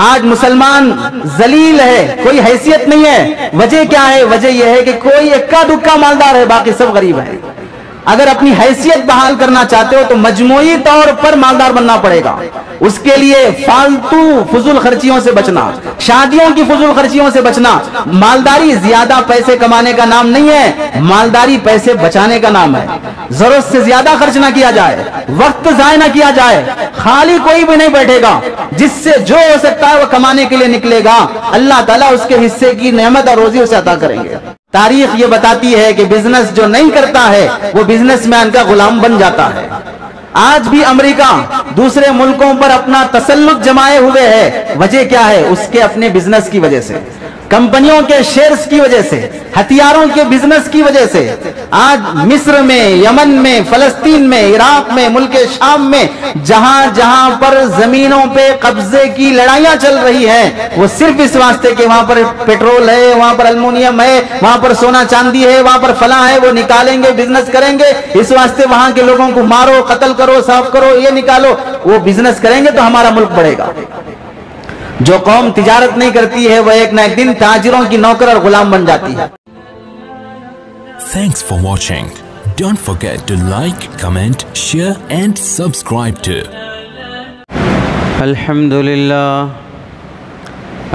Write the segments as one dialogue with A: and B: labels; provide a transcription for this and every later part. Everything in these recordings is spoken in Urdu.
A: آج مسلمان ذلیل ہے، کوئی حیثیت نہیں ہے۔ وجہ کیا ہے؟ وجہ یہ ہے کہ کوئی اکا دکا مالدار ہے، باقی سب غریب ہے۔ اگر اپنی حیثیت بحال کرنا چاہتے ہو تو مجموعی طور پر مالدار بننا پڑے گا۔ اس کے لیے فالتو فضول خرچیوں سے بچنا، شادیوں کی فضول خرچیوں سے بچنا۔ مالداری زیادہ پیسے کمانے کا نام نہیں ہے، مالداری پیسے بچانے کا نام ہے۔ ضرورت سے زیادہ خرچ نہ کیا جائے، وقت ضائع نہ کیا جائے۔ خالی کوئی بھی نہیں بیٹھے گا، جس سے جو ہو سکتا ہے وہ کمانے کے لیے نکلے گا، اللہ تعالیٰ اس کے حصے کی نعمت اور روزی اسے عطا کریں گے۔ تاریخ یہ بتاتی ہے کہ بزنس جو نہیں کرتا ہے وہ بزنس مین کا غلام بن جاتا ہے۔ آج بھی امریکہ دوسرے ملکوں پر اپنا تسلط جمائے ہوئے ہے۔ وجہ کیا ہے؟ اس کے اپنے بزنس کی وجہ سے، کمپنیوں کے شیئرز کی وجہ سے، ہتھیاروں کے بزنس کی وجہ سے۔ آج مصر میں، یمن میں، فلسطین میں، عراق میں، ملک شام میں، جہاں جہاں پر زمینوں پہ قبضے کی لڑائیاں چل رہی ہیں، وہ صرف اس واسطے کہ وہاں پر پیٹرول ہے، وہاں پر المونیم ہے، وہاں پر سونا چاندی ہے، وہاں پر فلاں ہے، وہ نکالیں گے، بزنس کریں گے۔ اس واسطے وہاں کے لوگوں کو مارو، قتل کرو، صاف کرو، یہ نکالو۔ وہ بزنس کریں گے تو ہمارا ملک بڑھے گا۔ جو قوم تجارت نہیں کرتی ہے وہ ایک نہ ایک دن تاجروں کی نوکر اور غلام بن جاتی ہے۔
B: Thanks for watching. Don't forget to like, comment, share and subscribe to.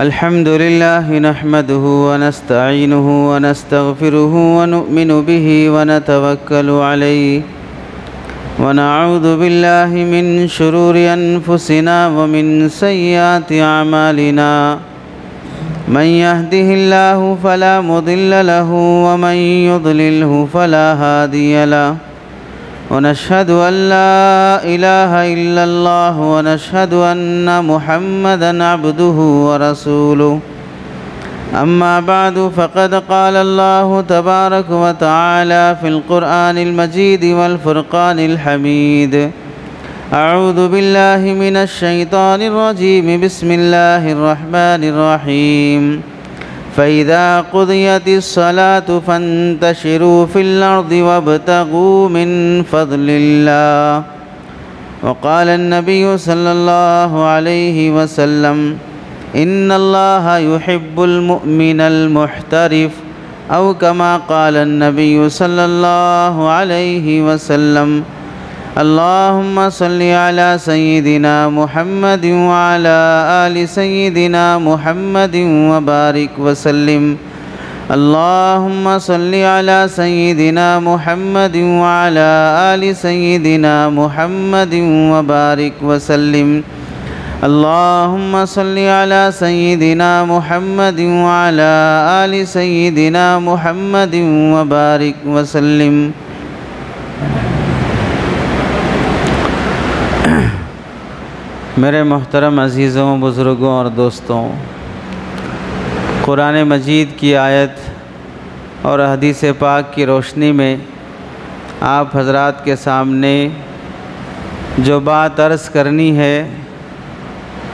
C: الحمدللہ نحمده ونستعینه ونستغفره ونؤمن به ونتوکل علیہ ونعوذ باللہ من شرور انفسنا ومن سیئات اعمالنا من يهده الله فلا مضل له ومن يضلله فلا هادي له ونشهد أن لا إله إلا الله ونشهد أن محمدًا عبده ورسوله أما بعد فقد قال الله تبارك وتعالى في القرآن المجيد والفرقان الحميد أعوذ بالله من الشيطان الرجيم بسم الله الرحمن الرحيم فإذا قضيت الصلاة فانتشروا في الأرض وابتغوا من فضل الله وقال النبي صلى الله عليه وسلم إن الله يحب المؤمن المحترف أو كما قال النبي صلى الله عليه وسلم اللهم صل على سيدنا محمد وعلى آل سيدنا محمد وبارك وسلم اللهم صل على سيدنا محمد وعلى آل سيدنا محمد وبارك وسلم اللهم صل على سيدنا محمد وعلى آل سيدنا محمد وبارك وسلم میرے محترم عزیزوں، بزرگوں اور دوستوں، قرآن مجید کی آیت اور حدیث پاک کی روشنی میں آپ حضرات کے سامنے جو بات عرض کرنی ہے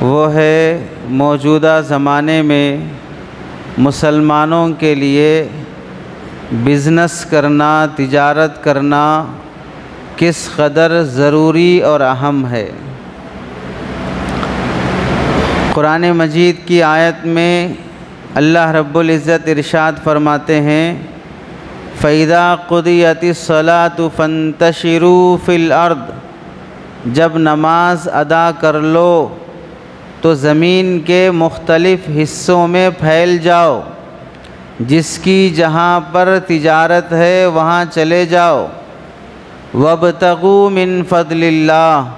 C: وہ ہے موجودہ زمانے میں مسلمانوں کے لیے بزنس کرنا، تجارت کرنا کس قدر ضروری اور اہم ہے۔ قرآن مجید کی آیت میں اللہ رب العزت ارشاد فرماتے ہیں فَإِذَا قُضِيَتِ الصَّلَاةُ فَانتَشِرُوا فِي الْأَرْضِ، جب نماز ادا کر لو تو زمین کے مختلف حصوں میں پھیل جاؤ، جس کی جہاں پر تجارت ہے وہاں چلے جاؤ، وَابْتَغُوا مِن فَضْلِ اللَّهِ،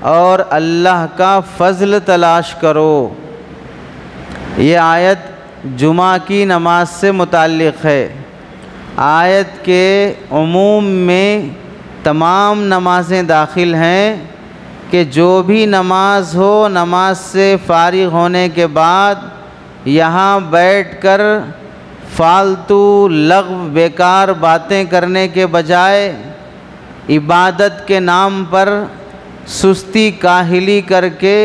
C: اور اللہ کا فضل تلاش کرو۔ یہ آیت جمعہ کی نماز سے متعلق ہے۔ آیت کے عموم میں تمام نمازیں داخل ہیں کہ جو بھی نماز ہو، نماز سے فارغ ہونے کے بعد یہاں بیٹھ کر فالتو لغو بیکار باتیں کرنے کے بجائے عبادت کے نام پر سستی کاہلی کر کے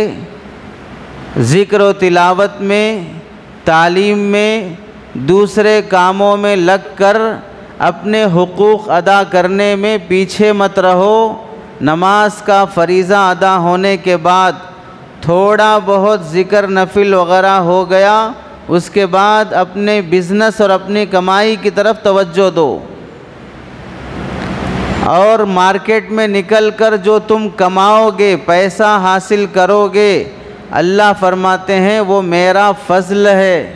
C: ذکر و تلاوت میں، تعلیم میں، دوسرے کاموں میں لگ کر اپنے حقوق ادا کرنے میں پیچھے مت رہو۔ نماز کا فریضہ ادا ہونے کے بعد تھوڑا بہت ذکر نفل وغیرہ ہو گیا، اس کے بعد اپنے بزنس اور اپنی کمائی کی طرف توجہ دو، اور مارکیٹ میں نکل کر جو تم کماؤ گے، پیسہ حاصل کرو گے، اللہ فرماتے ہیں وہ میرا فضل ہے،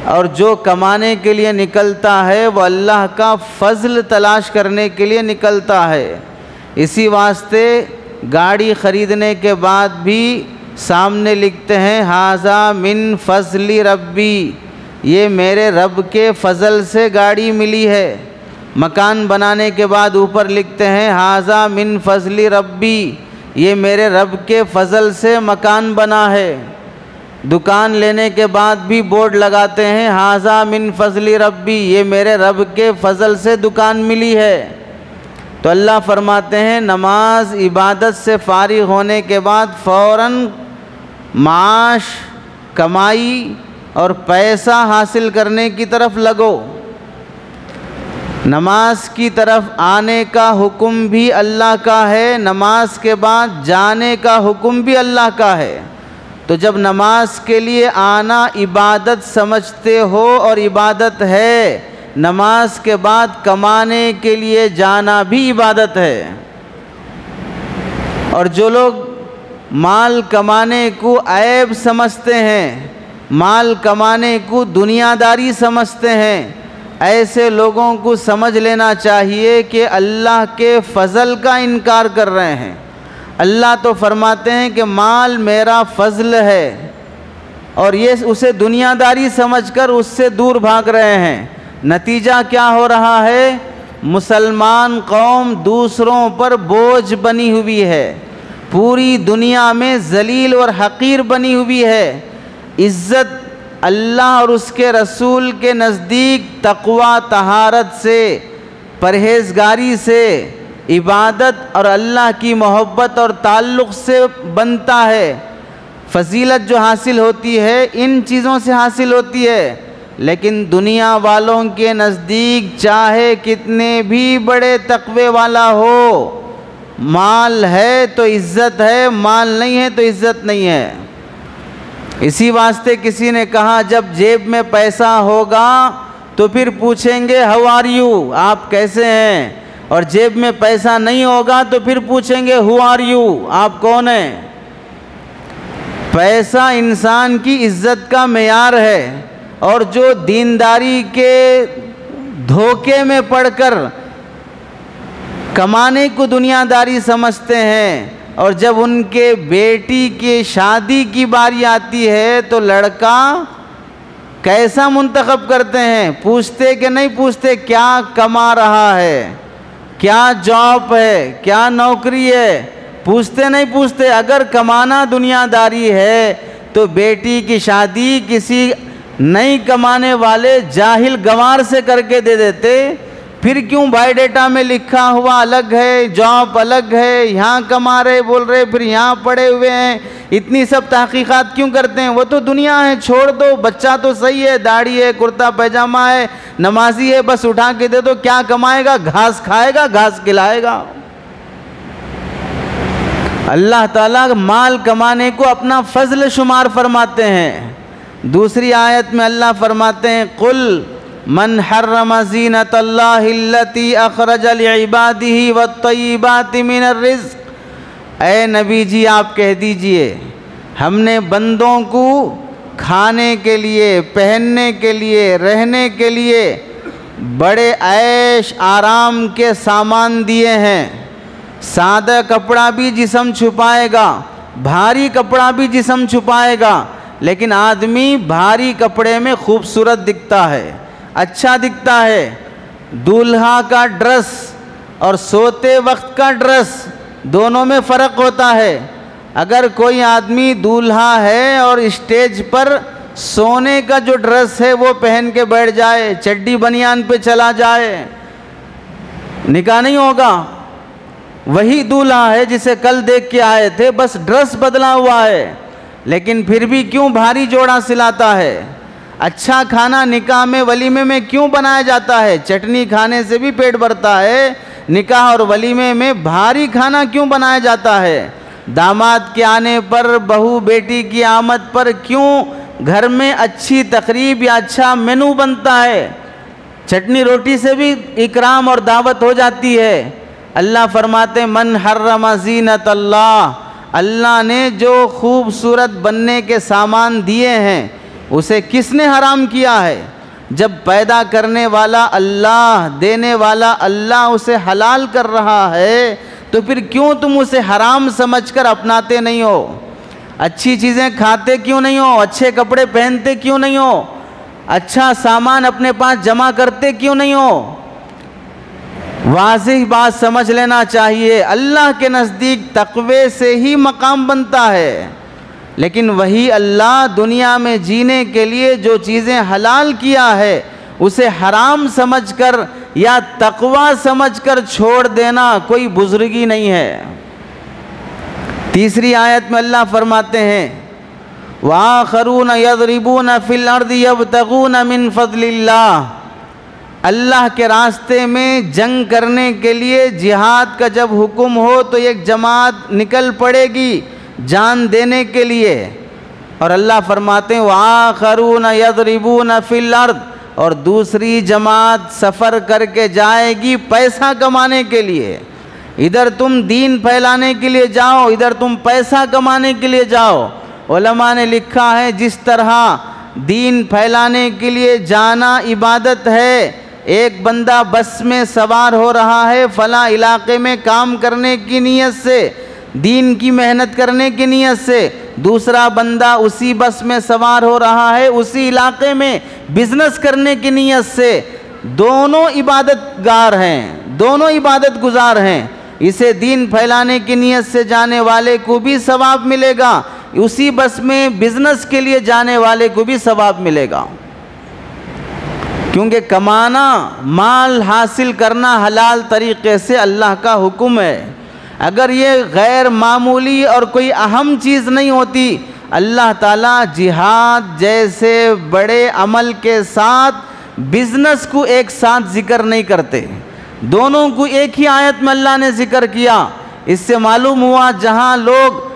C: اور جو کمانے کے لیے نکلتا ہے وہ اللہ کا فضل تلاش کرنے کے لیے نکلتا ہے۔ اسی واسطے گاڑی خریدنے کے بعد بھی سامنے لکھتے ہیں ھذا من فضل ربی، یہ میرے رب کے فضل سے گاڑی ملی ہے۔ مکان بنانے کے بعد اوپر لکھتے ہیں ھذا من فضل ربی، یہ میرے رب کے فضل سے مکان بنا ہے۔ دکان لینے کے بعد بھی بورڈ لگاتے ہیں ھذا من فضل ربی، یہ میرے رب کے فضل سے دکان ملی ہے۔ تو اللہ فرماتے ہیں نماز عبادت سے فارغ ہونے کے بعد فوراً معاش، کمائی اور پیسہ حاصل کرنے کی طرف لگو۔ نماز کی طرف آنے کا حکم بھی اللہ کا ہے، نماز کے بعد جانے کا حکم بھی اللہ کا ہے۔ تو جب نماز کے لیے آنا عبادت سمجھتے ہو اور عبادت ہے، نماز کے بعد کمانے کے لیے جانا بھی عبادت ہے۔ اور جو لوگ مال کمانے کو عیب سمجھتے ہیں، مال کمانے کو دنیا داری سمجھتے ہیں، ایسے لوگوں کو سمجھ لینا چاہیے کہ اللہ کے فضل کا انکار کر رہے ہیں۔ اللہ تو فرماتے ہیں کہ مال میرا فضل ہے، اور یہ اسے دنیا داری سمجھ کر اس سے دور بھاگ رہے ہیں۔ نتیجہ کیا ہو رہا ہے؟ مسلمان قوم دوسروں پر بوجھ بنی ہوئی ہے، پوری دنیا میں ذلیل اور حقیر بنی ہوئی ہے۔ عزت اللہ اور اس کے رسول کے نزدیک تقوی، طہارت سے، پرہیزگاری سے، عبادت اور اللہ کی محبت اور تعلق سے بنتا ہے۔ فضیلت جو حاصل ہوتی ہے ان چیزوں سے حاصل ہوتی ہے، لیکن دنیا والوں کے نزدیک چاہے کتنے بھی بڑے تقوی والا ہو، مال ہے تو عزت ہے، مال نہیں ہے تو عزت نہیں ہے۔ اسی واسطے کسی نے کہا جب جیب میں پیسہ ہوگا تو پھر پوچھیں گے ہاؤ آر یو، آپ کیسے ہیں، اور جیب میں پیسہ نہیں ہوگا تو پھر پوچھیں گے ہو آر یو، آپ کون ہیں۔ پیسہ انسان کی عزت کا معیار ہے، اور جو دینداری کے دھوکے میں پڑ کر کمانے کو دنیا داری سمجھتے ہیں، اور جب ان کے بیٹی کی شادی کی باری آتی ہے تو لڑکا کیسا منتخب کرتے ہیں، پوچھتے کہ نہیں پوچھتے کیا کما رہا ہے، کیا جاب ہے، کیا نوکری ہے، پوچھتے نہیں پوچھتے۔ اگر کمانا دنیا داری ہے تو بیٹی کی شادی کسی نہیں کمانے والے جاہل گنوار سے کر کے دے دیتے۔ پھر کیوں بایو ڈیٹا میں لکھا ہوا الگ ہے، جاب الگ ہے، یہاں کما رہے بول رہے پھر یہاں پڑے ہوئے ہیں، اتنی سب تحقیقات کیوں کرتے ہیں؟ وہ تو دنیا ہے، چھوڑ دو، بچہ تو صحیح ہے، داڑھی ہے، کرتا پیجامہ ہے، نمازی ہے، بس اٹھا کے دے دو، کیا کمائے گا؟ گھاس کھائے گا، گھاس کھلائے گا۔ اللہ تعالیٰ مال کمانے کو اپنا فضل شمار فرماتے ہیں۔ دوسری آیت میں اللہ فرماتے ہیں قل من حرم زینت اللہ التی اخرج لعبادہ والطیبات من الرزق، اے نبی جی آپ کہہ دیجئے ہم نے بندوں کو کھانے کے لیے، پہننے کے لیے، رہنے کے لیے بڑے عیش آرام کے سامان دیے ہیں۔ سادہ کپڑا بھی جسم چھپائے گا، بھاری کپڑا بھی جسم چھپائے گا، لیکن آدمی بھاری کپڑے میں خوبصورت دکھتا ہے، اچھا دکھتا ہے۔ دولہا کا ڈریس اور سوتے وقت کا ڈریس دونوں میں فرق ہوتا ہے۔ اگر کوئی آدمی دولہا ہے اور اسٹیج پر سونے کا جو ڈریس ہے وہ پہن کے بیٹھ جائے، چڈی بنیان پہ چلا جائے، نکاح نہیں ہوگا۔ وہی دولہا ہے جسے کل دیکھ کے آئے تھے، بس ڈریس بدلا ہوا ہے، لیکن پھر بھی کیوں بھاری جوڑا سلاتا ہے۔ اچھا کھانا نکاح میں، ولیمے میں کیوں بنایا جاتا ہے؟ چٹنی کھانے سے بھی پیٹ بھرتا ہے، نکاح اور ولیمے میں بھاری کھانا کیوں بنایا جاتا ہے؟ داماد کے آنے پر، بہو بیٹی کی آمد پر کیوں گھر میں اچھی تقریب یا اچھا مینو بنتا ہے، چٹنی روٹی سے بھی اکرام اور دعوت ہو جاتی ہے۔ اللہ فرماتے من حرم زینت اللہ، اللہ نے جو خوبصورت بننے کے سامان دیے ہیں اسے کس نے حرام کیا ہے؟ جب پیدا کرنے والا اللہ، دینے والا اللہ اسے حلال کر رہا ہے تو پھر کیوں تم اسے حرام سمجھ کر اپناتے نہیں ہو؟ اچھی چیزیں کھاتے کیوں نہیں ہو؟ اچھے کپڑے پہنتے کیوں نہیں ہو؟ اچھا سامان اپنے پاس جمع کرتے کیوں نہیں ہو؟ واضح بات سمجھ لینا چاہیے، اللہ کے نزدیک تقوی سے ہی مقام بنتا ہے، لیکن وہی اللہ دنیا میں جینے کے لیے جو چیزیں حلال کیا ہے اسے حرام سمجھ کر یا تقوی سمجھ کر چھوڑ دینا کوئی بزرگی نہیں ہے۔ تیسری آیت میں اللہ فرماتے ہیں وَآخَرُونَ يَضْرِبُونَ فِي الْأَرْضِ يَبْتَغُونَ مِنْ فَضْلِ اللَّهِ، اللہ کے راستے میں جنگ کرنے کے لیے جہاد کا جب حکم ہو تو ایک جماعت نکل پڑے گی جان دینے کے لیے، اور اللہ فرماتے ہیں وَآخَرُونَ يَضْرِبُونَ فِي الْأَرْضِ، اور دوسری جماعت سفر کر کے جائے گی پیسہ کمانے کے لیے۔ ادھر تم دین پھیلانے کے لیے جاؤ، ادھر تم پیسہ کمانے کے لیے جاؤ۔ علماء نے لکھا ہے جس طرح دین پھیلانے کے لیے جانا عبادت ہے، ایک بندہ بس میں سوار ہو رہا ہے فلاں علاقے میں کام کرنے کی نیت سے، دین کی محنت کرنے کی نیت سے، دوسرا بندہ اسی بس میں سوار ہو رہا ہے اسی علاقے میں بزنس کرنے کی نیت سے، دونوں عبادت گار ہیں، دونوں عبادت گزار ہیں۔ اسے دین پھیلانے کی نیت سے جانے والے کو بھی ثواب ملے گا، اسی بس میں بزنس کے لیے جانے والے کو بھی ثواب ملے گا، کیونکہ کمانا، مال حاصل کرنا حلال طریقے سے اللہ کا حکم ہے۔ اگر یہ غیر معمولی اور کوئی اہم چیز نہیں ہوتی، اللہ تعالیٰ جہاد جیسے بڑے عمل کے ساتھ بزنس کو ایک ساتھ ذکر نہیں کرتے، دونوں کو ایک ہی آیت میں اللہ نے ذکر کیا۔ اس سے معلوم ہوا جہاں لوگ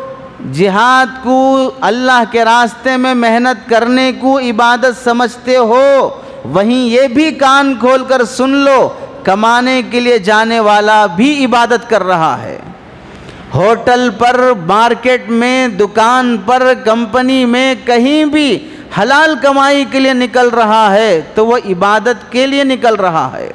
C: جہاد کو اللہ کے راستے میں محنت کرنے کو عبادت سمجھتے ہو، وہیں یہ بھی کان کھول کر سن لو کمانے کے لیے جانے والا بھی عبادت کر رہا ہے۔ ہوٹل پر، مارکیٹ میں، دکان پر، کمپنی میں، کہیں بھی حلال کمائی کے لیے نکل رہا ہے تو وہ عبادت کے لیے نکل رہا ہے۔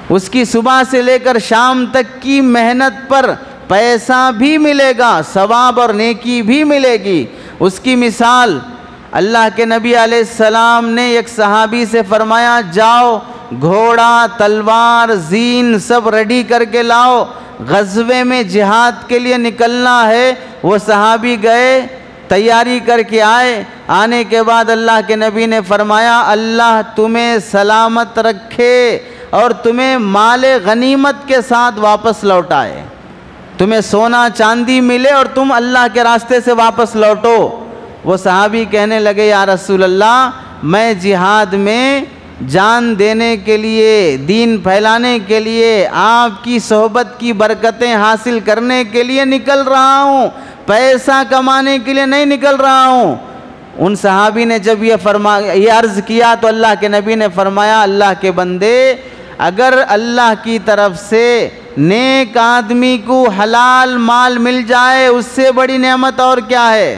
C: اس کی صبح سے لے کر شام تک کی محنت پر پیسہ بھی ملے گا، ثواب اور نیکی بھی ملے گی۔ اس کی مثال اللہ کے نبی علیہ السلام نے ایک صحابی سے فرمایا جاؤ گھوڑا، تلوار، زین سب ریڈی کر کے لاؤ، غزوے میں جہاد کے لیے نکلنا ہے۔ وہ صحابی گئے، تیاری کر کے آئے، آنے کے بعد اللہ کے نبی نے فرمایا اللہ تمہیں سلامت رکھے اور تمہیں مال غنیمت کے ساتھ واپس لوٹائے، تمہیں سونا چاندی ملے اور تم اللہ کے راستے سے واپس لوٹو۔ وہ صحابی کہنے لگے یا رسول اللہ میں جہاد میں جان دینے کے لیے، دین پھیلانے کے لیے، آپ کی صحبت کی برکتیں حاصل کرنے کے لیے نکل رہا ہوں، پیسہ کمانے کے لیے نہیں نکل رہا ہوں۔ ان صحابی نے جب یہ عرض کیا تو اللہ کے نبی نے فرمایا اللہ کے بندے، اگر اللہ کی طرف سے نیک آدمی کو حلال مال مل جائے اس سے بڑی نعمت اور کیا ہے؟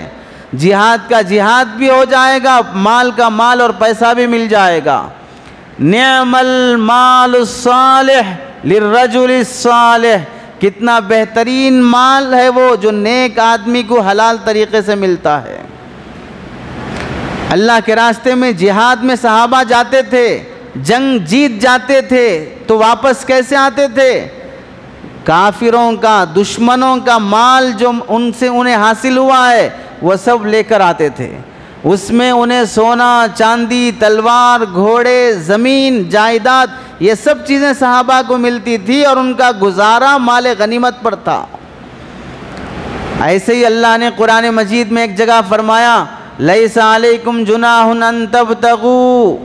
C: جہاد کا جہاد بھی ہو جائے گا، مال کا مال اور پیسہ بھی مل جائے گا۔ نعم المال الصالح للرجل الصالح، کتنا بہترین مال ہے وہ جو نیک آدمی کو حلال طریقے سے ملتا ہے۔ اللہ کے راستے میں جہاد میں صحابہ جاتے تھے، جنگ جیت جاتے تھے تو واپس کیسے آتے تھے؟ کافروں کا، دشمنوں کا مال جو ان سے انہیں حاصل ہوا ہے وہ سب لے کر آتے تھے، اس میں انہیں سونا چاندی، تلوار، گھوڑے، زمین، جائیداد، یہ سب چیزیں صحابہ کو ملتی تھی اور ان کا گزارا مال غنیمت پر تھا۔ ایسے ہی اللہ نے قرآن مجید میں ایک جگہ فرمایا لیس علیکم جناح ان تبتغوا،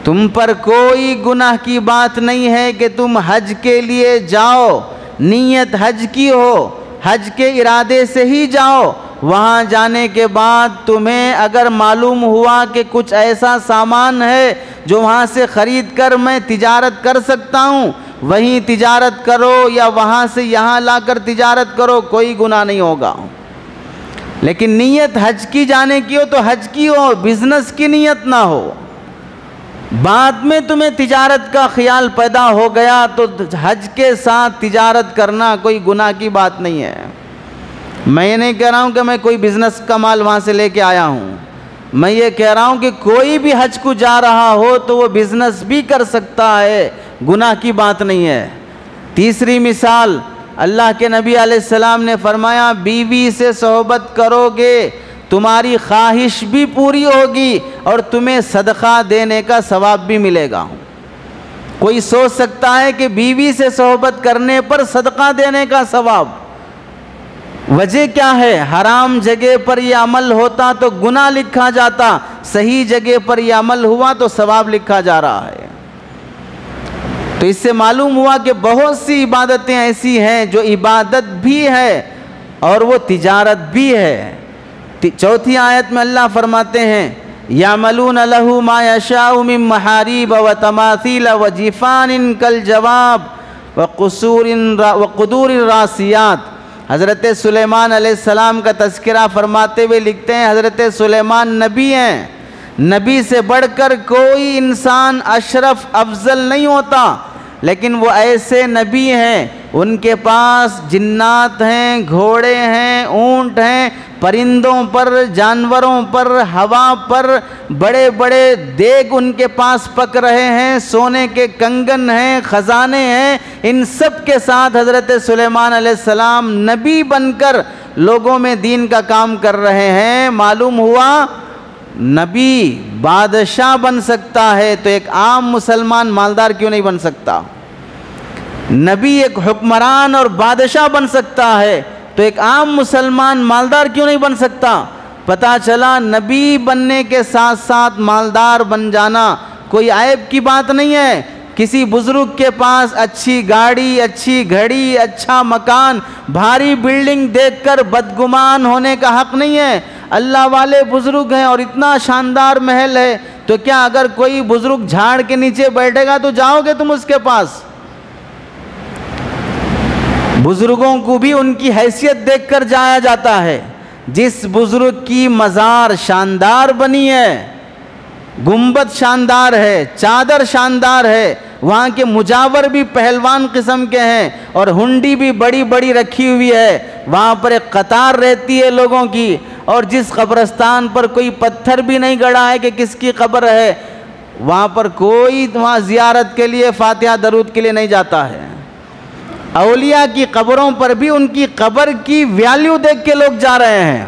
C: تم پر کوئی گناہ کی بات نہیں ہے کہ تم حج کے لیے جاؤ، نیت حج کی ہو، حج کے ارادے سے ہی جاؤ. وہاں جانے کے بعد تمہیں اگر معلوم ہوا کہ کچھ ایسا سامان ہے جو وہاں سے خرید کر میں تجارت کر سکتا ہوں، وہیں تجارت کرو یا وہاں سے یہاں لا کر تجارت کرو، کوئی گناہ نہیں ہوگا. لیکن نیت حج کی جانے کی ہو تو حج کی ہو، بزنس کی نیت نہ ہو. بعد میں تمہیں تجارت کا خیال پیدا ہو گیا تو حج کے ساتھ تجارت کرنا کوئی گناہ کی بات نہیں ہے. میں یہ نہیں کہہ رہا ہوں کہ میں کوئی بزنس کا مال وہاں سے لے کے آیا ہوں. میں یہ کہہ رہا ہوں کہ کوئی بھی حج کو جا رہا ہو تو وہ بزنس بھی کر سکتا ہے، گناہ کی بات نہیں ہے. تیسری مثال، اللہ کے نبی علیہ السلام نے فرمایا بیوی سے صحبت کرو گے تمہاری خواہش بھی پوری ہوگی اور تمہیں صدقہ دینے کا ثواب بھی ملے گا. کوئی سوچ سکتا ہے کہ بیوی سے صحبت کرنے پر صدقہ دینے کا ثواب، وجہ کیا ہے؟ حرام جگہ پر یہ عمل ہوتا تو گناہ لکھا جاتا، صحیح جگہ پر یہ عمل ہوا تو ثواب لکھا جا رہا ہے. تو اس سے معلوم ہوا کہ بہت سی عبادتیں ایسی ہیں جو عبادت بھی ہے اور وہ تجارت بھی ہے. چوتھی آیت میں اللہ فرماتے ہیں یعملون لہ ما یشاء من محاریب وتماثیل وجفان کالجواب وقدور الراسیات. حضرت سلیمان علیہ السلام کا تذکرہ فرماتے ہوئے لکھتے ہیں حضرت سلیمان نبی ہیں، نبی سے بڑھ کر کوئی انسان اشرف افضل نہیں ہوتا، لیکن وہ ایسے نبی ہیں ان کے پاس جنات ہیں، گھوڑے ہیں، اونٹ ہیں، پرندوں پر، جانوروں پر، ہوا پر بڑے بڑے دیگ ان کے پاس پک رہے ہیں، سونے کے کنگن ہیں، خزانے ہیں. ان سب کے ساتھ حضرت سلیمان علیہ السلام نبی بن کر لوگوں میں دین کا کام کر رہے ہیں. معلوم ہوا نبی بادشاہ بن سکتا ہے تو ایک عام مسلمان مالدار کیوں نہیں بن سکتا؟ نبی ایک حکمران اور بادشاہ بن سکتا ہے تو ایک عام مسلمان مالدار کیوں نہیں بن سکتا؟ پتہ چلا نبی بننے کے ساتھ ساتھ مالدار بن جانا کوئی عیب کی بات نہیں ہے. کسی بزرگ کے پاس اچھی گاڑی، اچھی گھڑی، اچھا مکان، بھاری بلڈنگ دیکھ کر بدگمان ہونے کا حق نہیں ہے. اللہ والے بزرگ ہیں اور اتنا شاندار محل ہے تو کیا اگر کوئی بزرگ جھاڑ کے نیچے بیٹھے گا تو جاؤ گے تم اس کے پاس؟ بزرگوں کو بھی ان کی حیثیت دیکھ کر جایا جاتا ہے. جس بزرگ کی مزار شاندار بنی ہے، گنبد شاندار ہے، چادر شاندار ہے، وہاں کے مجاور بھی پہلوان قسم کے ہیں اور ہنڈی بھی بڑی بڑی رکھی ہوئی ہے، وہاں پر ایک قطار رہتی ہے لوگوں کی، اور جس قبرستان پر کوئی پتھر بھی نہیں گڑا ہے کہ کس کی قبر ہے، وہاں پر کوئی وہاں زیارت کے لیے، فاتحہ درود کے لیے نہیں جاتا ہے. اولیاء کی قبروں پر بھی ان کی قبر کی ویلیو دیکھ کے لوگ جا رہے ہیں،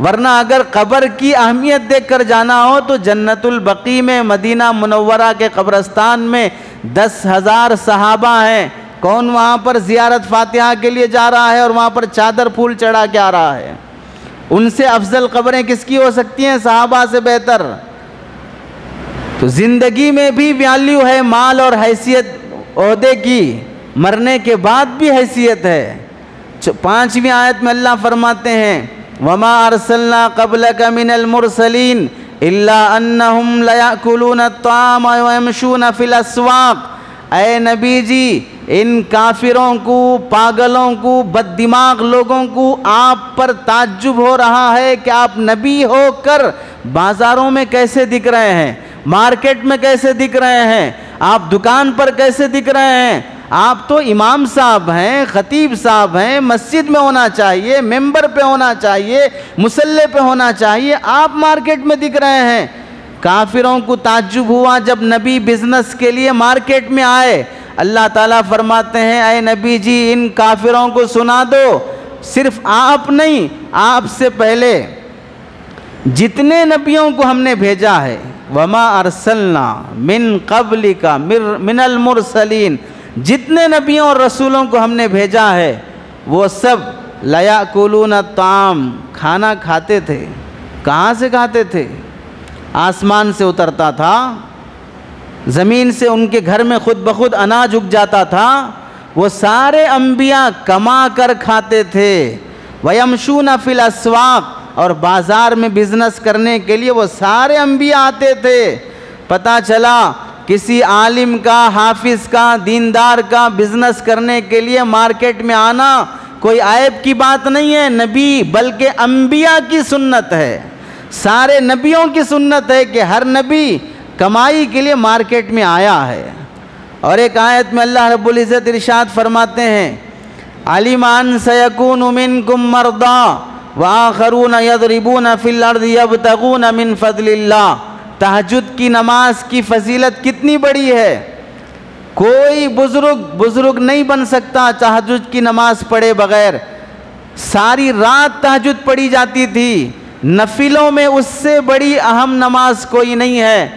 C: ورنہ اگر قبر کی اہمیت دیکھ کر جانا ہو تو جنت البقیع میں، مدینہ منورہ کے قبرستان میں 10,000 صحابہ ہیں. کون وہاں پر زیارت فاتحہ کے لیے جا رہا ہے اور وہاں پر چادر پھول چڑھا کے آ رہا ہے؟ ان سے افضل قبریں کس کی ہو سکتی ہیں؟ صحابہ سے بہتر. تو زندگی میں بھی ویلیو ہے مال اور حیثیت عہدے کی، مرنے کے بعد بھی حیثیت ہے. 5ویں آیت میں اللہ فرماتے ہیں وَمَا أَرْسَلْنَا قَبْلَكَ مِنَ الْمُرْسَلِينَ إِلَّا أَنَّهُمْ لَيَأْكُلُونَ الطَّعَامَ وَيَمْشُونَ فِي الْأَسْوَاقِ. اے نبی جی، ان کافروں کو، پاگلوں کو، بد دماغ لوگوں کو آپ پر تعجب ہو رہا ہے کہ آپ نبی ہو کر بازاروں میں کیسے دکھ رہے ہیں، مارکیٹ میں کیسے دکھ رہے ہیں، آپ دکان پر کیسے دکھ رہے ہیں. آپ تو امام صاحب ہیں، خطیب صاحب ہیں، مسجد میں ہونا چاہیے، ممبر پہ ہونا چاہیے، مصلی پہ ہونا چاہیے، آپ مارکیٹ میں دکھ رہے ہیں. کافروں کو تعجب ہوا جب نبی بزنس کے لیے مارکیٹ میں آئے. اللہ تعالیٰ فرماتے ہیں اے نبی جی، ان کافروں کو سنا دو، صرف آپ نہیں، آپ سے پہلے جتنے نبیوں کو ہم نے بھیجا ہے، وَمَا أَرْسَلْنَا مِن قَبْلِكَ مِنَ الْمُرْسَلِينَ، جتنے نبیوں اور رسولوں کو ہم نے بھیجا ہے وہ سب لَيَأْكُلُونَ الطَّعَامَ، کھانا کھاتے تھے. کہاں سے کھاتے تھے؟ آسمان سے اترتا تھا، زمین سے ان کے گھر میں خود بخود اناج اگ جاتا تھا، وہ سارے انبیاء کما کر کھاتے تھے. وَيَمْشُونَ فِي الْأَسْوَاقِ اور بازار میں بزنس کرنے کے لیے وہ سارے انبیاء آتے تھے. پتہ چلا کسی عالم کا، حافظ کا، دیندار کا بزنس کرنے کے لیے مارکیٹ میں آنا کوئی عیب کی بات نہیں ہے نبی، بلکہ انبیاء کی سنت ہے. سارے نبیوں کی سنت ہے کہ ہر نبی کمائی کے لیے مارکیٹ میں آیا ہے. اور ایک آیت میں اللہ رب العزت ارشاد فرماتے ہیں عَلِمَ أَن سَيَكُونُ مِنكُم مَّرْضَىٰ وَآخَرُونَ يَضْرِبُونَ فِي الْأَرْضِ يَبْتَغُونَ مِن فَضْلِ اللَّهِ. تہجد کی نماز کی فضیلت کتنی بڑی ہے. کوئی بزرگ نہیں بن سکتا تہجد کی نماز پڑھے بغیر. ساری رات تہجد پڑھی جاتی تھی. نفلوں میں اس سے بڑی اہم نماز کوئی نہیں ہے.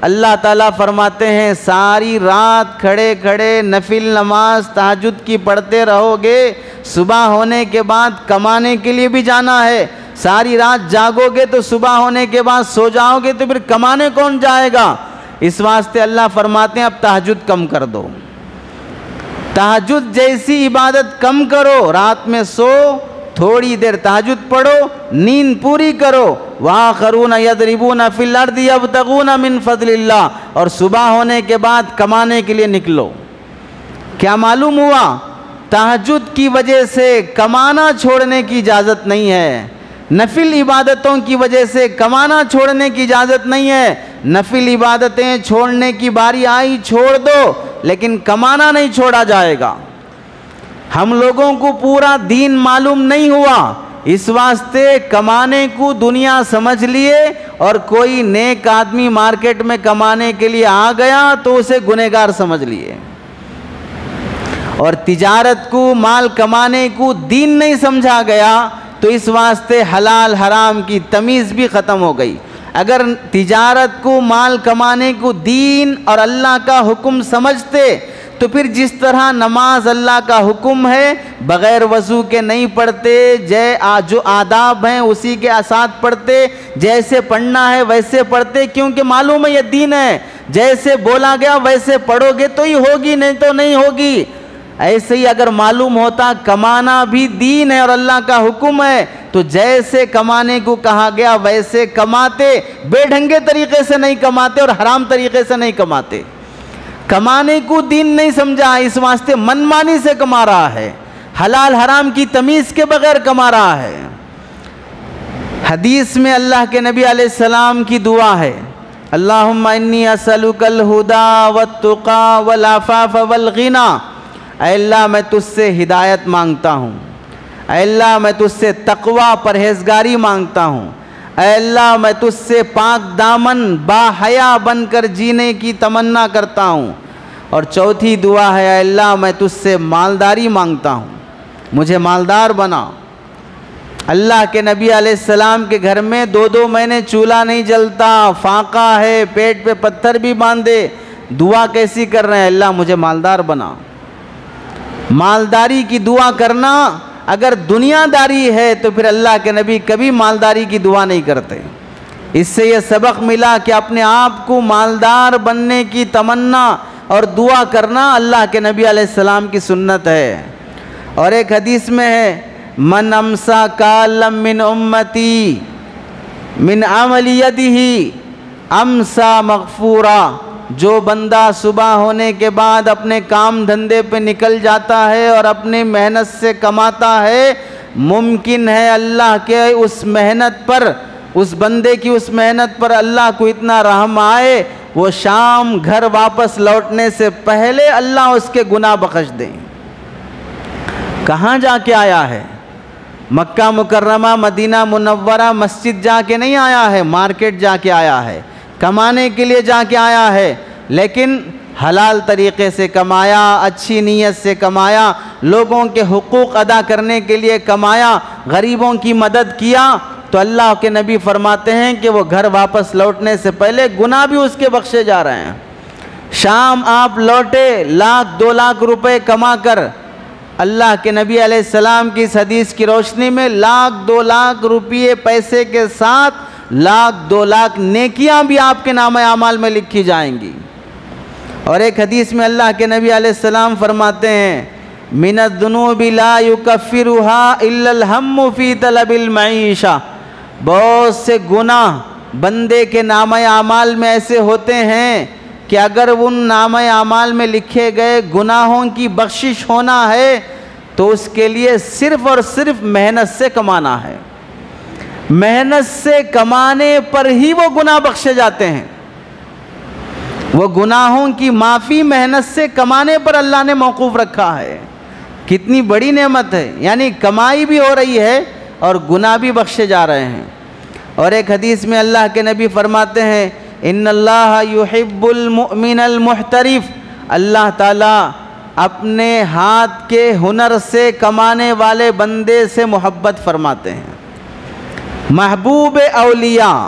C: اللہ تعالیٰ فرماتے ہیں ساری رات کھڑے کھڑے نفل نماز تہجد کی پڑھتے رہو گے، صبح ہونے کے بعد کمانے کے لیے بھی جانا ہے. ساری رات جاگو گے تو صبح ہونے کے بعد سو جاؤ گے تو پھر کمانے کون جائے گا. اس واسطے اللہ فرماتے ہیں اب تہجد کم کر دو. تہجد جیسی عبادت کم کرو. رات میں سو، تھوڑی دیر تہجد پڑھو، نیند پوری کرو. وَآخَرُونَ يَضْرِبُونَ فِي الْأَرْضِ يَبْتَغُونَ مِن فَضْلِ اللَّهِ اور صبح ہونے کے بعد کمانے کے لیے نکلو. کیا معلوم ہوا؟ تہجد کی وجہ سے کمانا چھوڑنے کی اجازت نہیں ہے. نفل عبادتوں کی وجہ سے کمانا چھوڑنے کی اجازت نہیں ہے. نفل عبادتیں چھوڑنے کی باری آئی چھوڑ دو، لیکن کمانا نہیں چھوڑا جائے گا. ہم لوگوں کو پورا دین معلوم نہیں ہوا، اس واسطے کمانے کو دنیا سمجھ لیے، اور کوئی نیک آدمی مارکیٹ میں کمانے کے لیے آ گیا تو اسے گنہگار سمجھ لیے. اور تجارت کو، مال کمانے کو دین نہیں سمجھا گیا تو اس واسطے حلال حرام کی تمیز بھی ختم ہو گئی. اگر تجارت کو، مال کمانے کو دین اور اللہ کا حکم سمجھتے تو پھر جس طرح نماز اللہ کا حکم ہے بغیر وضو کے نہیں پڑھتے، جو آداب ہیں اسی کے ساتھ پڑھتے، جیسے پڑھنا ہے ویسے پڑھتے، کیونکہ معلوم ہے یہ دین ہے. جیسے بولا گیا ویسے پڑھو گے تو ہی ہوگی، نہیں تو نہیں ہوگی. ایسے ہی اگر معلوم ہوتا کمانا بھی دین ہے اور اللہ کا حکم ہے تو جیسے کمانے کو کہا گیا ویسے کماتے، بے ڈھنگے طریقے سے نہیں کماتے اور حرام طریقے سے نہیں کماتے. کمانے کو دین نہیں سمجھا، اس واسطے منمانی سے کما رہا ہے، حلال حرام کی تمیز کے بغیر کما رہا ہے. حدیث میں اللہ کے نبی علیہ السلام کی دعا ہے اللہم انی اسألک الہدی والتقی والعفاف والغنی. اے اللہ میں تجھ سے ہدایت مانگتا ہوں، اے اللہ میں تجھ سے تقوی پرہیزگاری مانگتا ہوں، اے اللہ میں تجھ سے پاک دامن با حیا بن کر جینے کی تمنا کرتا ہوں. اور چوتھی دعا ہے اے اللہ میں تجھ سے مالداری مانگتا ہوں، مجھے مالدار بنا. اللہ کے نبی علیہ السلام کے گھر میں 2 مہینے چولہا نہیں جلتا، فاقہ ہے، پیٹ پہ پتھر بھی باندھے. دعا کیسی کر رہے ہیں؟ اللہ مجھے مالدار بنا. مالداری کی دعا کرنا اگر دنیا داری ہے تو پھر اللہ کے نبی کبھی مالداری کی دعا نہیں کرتے. اس سے یہ سبق ملا کہ اپنے آپ کو مالدار بننے کی تمنا اور دعا کرنا اللہ کے نبی علیہ السلام کی سنت ہے. اور ایک حدیث میں ہے من امسا کالم من امتی من عمل یدہ امسا مغفورا. جو بندہ صبح ہونے کے بعد اپنے کام دھندے پہ نکل جاتا ہے اور اپنی محنت سے کماتا ہے، ممکن ہے اللہ کے اس محنت پر، اس بندے کی اس محنت پر اللہ کو اتنا رحم آئے وہ شام گھر واپس لوٹنے سے پہلے اللہ اس کے گناہ بخش دیں. کہاں جا کے آیا ہے؟ مکہ مکرمہ، مدینہ منورہ، مسجد جا کے نہیں آیا ہے، مارکیٹ جا کے آیا ہے، کمانے کے لیے جا کے آیا ہے، لیکن حلال طریقے سے کمایا، اچھی نیت سے کمایا، لوگوں کے حقوق ادا کرنے کے لیے کمایا، غریبوں کی مدد کیا، تو اللہ کے نبی فرماتے ہیں کہ وہ گھر واپس لوٹنے سے پہلے گناہ بھی اس کے بخشے جا رہے ہیں. شام آپ لوٹے 1,00,000 2,00,000 روپے کما کر، اللہ کے نبی علیہ السلام کی اس حدیث کی روشنی میں 1,00,000 2,00,000 روپے پیسے کے ساتھ 1,00,000 2,00,000 نیکیاں بھی آپ کے نامہ اعمال میں لکھی جائیں گی. اور ایک حدیث میں اللہ کے نبی علیہ السلام فرماتے ہیں من الذنوب لا يكفرها الا الهم في طلب المعيشہ، بہت سے گناہ بندے کے نامہ اعمال میں ایسے ہوتے ہیں کہ اگر ان نامہ اعمال میں لکھے گئے گناہوں کی بخشش ہونا ہے تو اس کے لیے صرف اور صرف محنت سے کمانا ہے، محنت سے کمانے پر ہی وہ گناہ بخشے جاتے ہیں، وہ گناہوں کی معافی محنت سے کمانے پر اللہ نے موقوف رکھا ہے۔ کتنی بڑی نعمت ہے، یعنی کمائی بھی ہو رہی ہے اور گناہ بھی بخشے جا رہے ہیں۔ اور ایک حدیث میں اللہ کے نبی فرماتے ہیں ان اللہ یحب المؤمن المحترف، اللہ تعالیٰ اپنے ہاتھ کے ہنر سے کمانے والے بندے سے محبت فرماتے ہیں۔ محبوب اولیاء،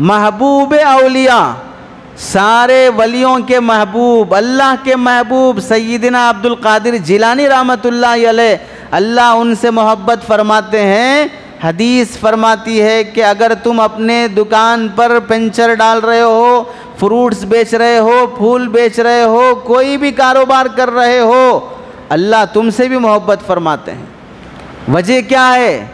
C: محبوب اولیاء، سارے ولیوں کے محبوب، اللہ کے محبوب سیدنا عبد القادر جیلانی رحمۃ اللہ علیہ، اللہ ان سے محبت فرماتے ہیں۔ حدیث فرماتی ہے کہ اگر تم اپنے دکان پر پنچر ڈال رہے ہو، فروٹس بیچ رہے ہو، پھول بیچ رہے ہو، کوئی بھی کاروبار کر رہے ہو، اللہ تم سے بھی محبت فرماتے ہیں۔ وجہ کیا ہے؟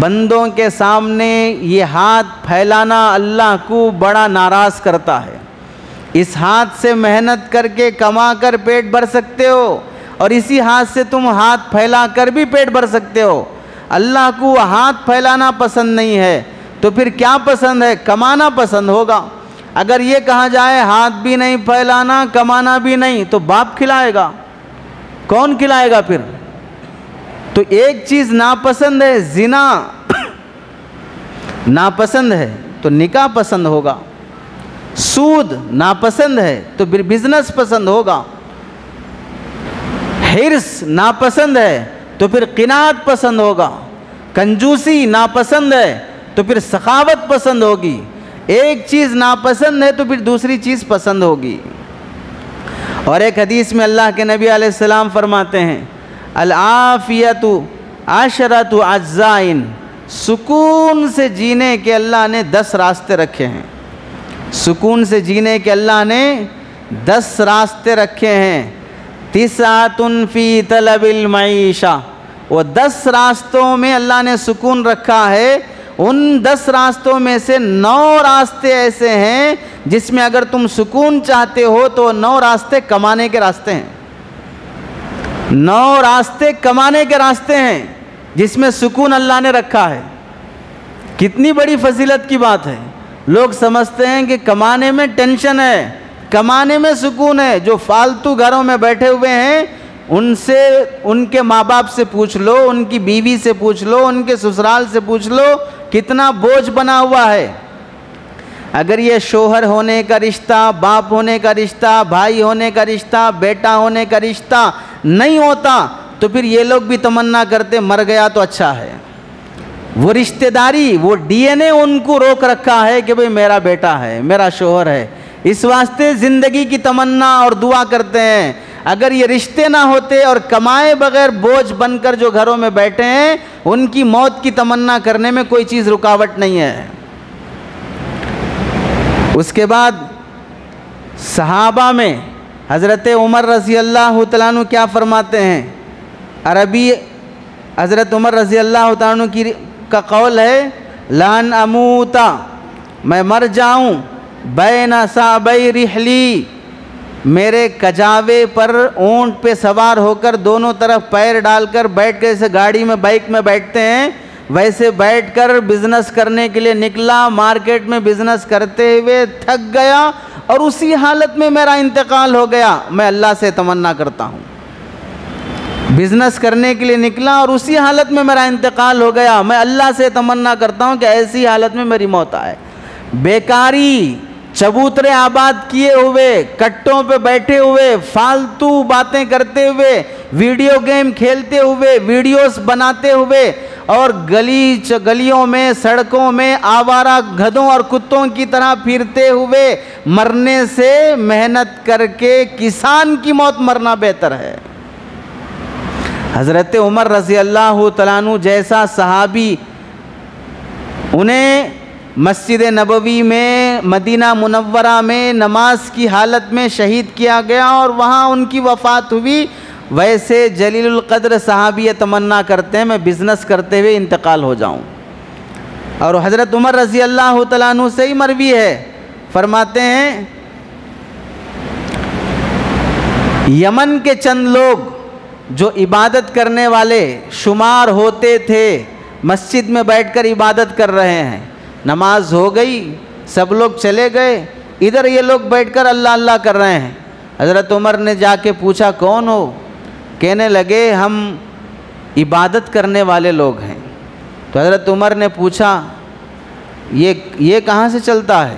C: بندوں کے سامنے یہ ہاتھ پھیلانا اللہ کو بڑا ناراض کرتا ہے۔ اس ہاتھ سے محنت کر کے کما کر پیٹ بھر سکتے ہو اور اسی ہاتھ سے تم ہاتھ پھیلا کر بھی پیٹ بھر سکتے ہو۔ اللہ کو ہاتھ پھیلانا پسند نہیں ہے تو پھر کیا پسند ہے؟ کمانا پسند ہوگا۔ اگر یہ کہا جائے ہاتھ بھی نہیں پھیلانا، کمانا بھی نہیں، تو باپ کھلائے گا، کون کھلائے گا پھر؟ تو ایک چیز ناپسند ہے، زنا ناپسند ہے تو نکاح پسند ہوگا، سود ناپسند ہے تو پھر بزنس پسند ہوگا، حرص ناپسند ہے تو پھر قناعت پسند ہوگا، کنجوسی ناپسند ہے تو پھر سخاوت پسند ہوگی، ایک چیز ناپسند ہے تو پھر دوسری چیز پسند ہوگی۔ اور ایک حدیث میں اللہ کے نبی علیہ السلام فرماتے ہیں العافیت عشرۃ اجزاء، سکون سے جینے کے اللہ نے 10 راستے رکھے ہیں، سکون سے جینے کے اللہ نے 10 راستے رکھے ہیں۔ 9 فی طلب المعیشہ، وہ 10 راستوں میں اللہ نے سکون رکھا ہے۔ ان 10 راستوں میں سے 9 راستے ایسے ہیں جس میں اگر تم سکون چاہتے ہو تو 9 راستے کمانے کے راستے ہیں، 9 راستے کمانے کے راستے ہیں جس میں سکون اللہ نے رکھا ہے۔ کتنی بڑی فضیلت کی بات ہے۔ لوگ سمجھتے ہیں کہ کمانے میں ٹینشن ہے، کمانے میں سکون ہے۔ جو فالتو گھروں میں بیٹھے ہوئے ہیں ان سے، ان کے ماں باپ سے پوچھ لو، ان کی بیوی سے پوچھ لو، ان کے سسرال سے پوچھ لو، کتنا بوجھ بنا ہوا ہے۔ اگر یہ شوہر ہونے کا رشتہ، باپ ہونے کا رشتہ، بھائی ہونے کا رشتہ، بیٹا ہونے کا رشتہ نہیں ہوتا تو پھر یہ لوگ بھی تمنا کرتے مر گیا تو اچھا ہے۔ وہ رشتہ داری، وہ ڈی این اے ان کو روک رکھا ہے کہ بھئی میرا بیٹا ہے، میرا شوہر ہے، اس واسطے زندگی کی تمنا اور دعا کرتے ہیں۔ اگر یہ رشتے نہ ہوتے اور کمائے بغیر بوجھ بن کر جو گھروں میں بیٹھے ہیں، ان کی موت کی تمنا کرنے میں کوئی چیز رکاوٹ نہیں ہے۔ اس کے بعد صحابہ میں حضرت عمر رضی اللہ تعالیٰ عنہ کیا فرماتے ہیں؟ عربی حضرت عمر رضی اللہ تعالیٰ عنہ کا قول ہے لان اموتا، میں مر جاؤں بین صابئی رحلی، میرے کجاوے پر اونٹ پہ سوار ہو کر دونوں طرف پیر ڈال کر بیٹھ کے، جیسے گاڑی میں بائک میں بیٹھتے ہیں ویسے بیٹھ کر بزنس کرنے کے لیے نکلا، مارکیٹ میں بزنس کرتے ہوئے تھک گیا اور اسی حالت میں میرا انتقال ہو گیا۔ میں اللہ سے تمنا کرتا ہوں، بزنس کرنے کے لیے نکلا اور اسی حالت میں میرا انتقال ہو گیا، میں اللہ سے تمنا کرتا ہوں کہ ایسی حالت میں میری موت آئے۔ بیکاری، چبوترے آباد کیے ہوئے، کٹوں پہ بیٹھے ہوئے، فالتو باتیں کرتے ہوئے، ویڈیو گیم کھیلتے ہوئے، ویڈیوز بناتے ہوئے اور گلیوں میں، سڑکوں میں آوارہ گدھوں اور کتوں کی طرح پھرتے ہوئے مرنے سے محنت کر کے کسان کی موت مرنا بہتر ہے۔ حضرت عمر رضی اللہ تعالیٰ عنہ جیسا صحابی، انہیں مسجد نبوی میں، مدینہ منورہ میں نماز کی حالت میں شہید کیا گیا اور وہاں ان کی وفات ہوئی ویسے جلیل القدر صحابی یہ تمنا کرتے ہیں میں بزنس کرتے ہوئے انتقال ہو جاؤں. اور حضرت عمر رضی اللہ تعالیٰ عنہ سے ہی مروی ہے، فرماتے ہیں یمن کے چند لوگ جو عبادت کرنے والے شمار ہوتے تھے مسجد میں بیٹھ کر عبادت کر رہے ہیں، نماز ہو گئی سب لوگ چلے گئے، ادھر یہ لوگ بیٹھ کر اللہ اللہ کر رہے ہیں. حضرت عمر نے جا کے پوچھا کون ہو؟ کہنے لگے ہم عبادت کرنے والے لوگ ہیں. تو حضرت عمر نے پوچھا یہ کہاں سے چلتا ہے،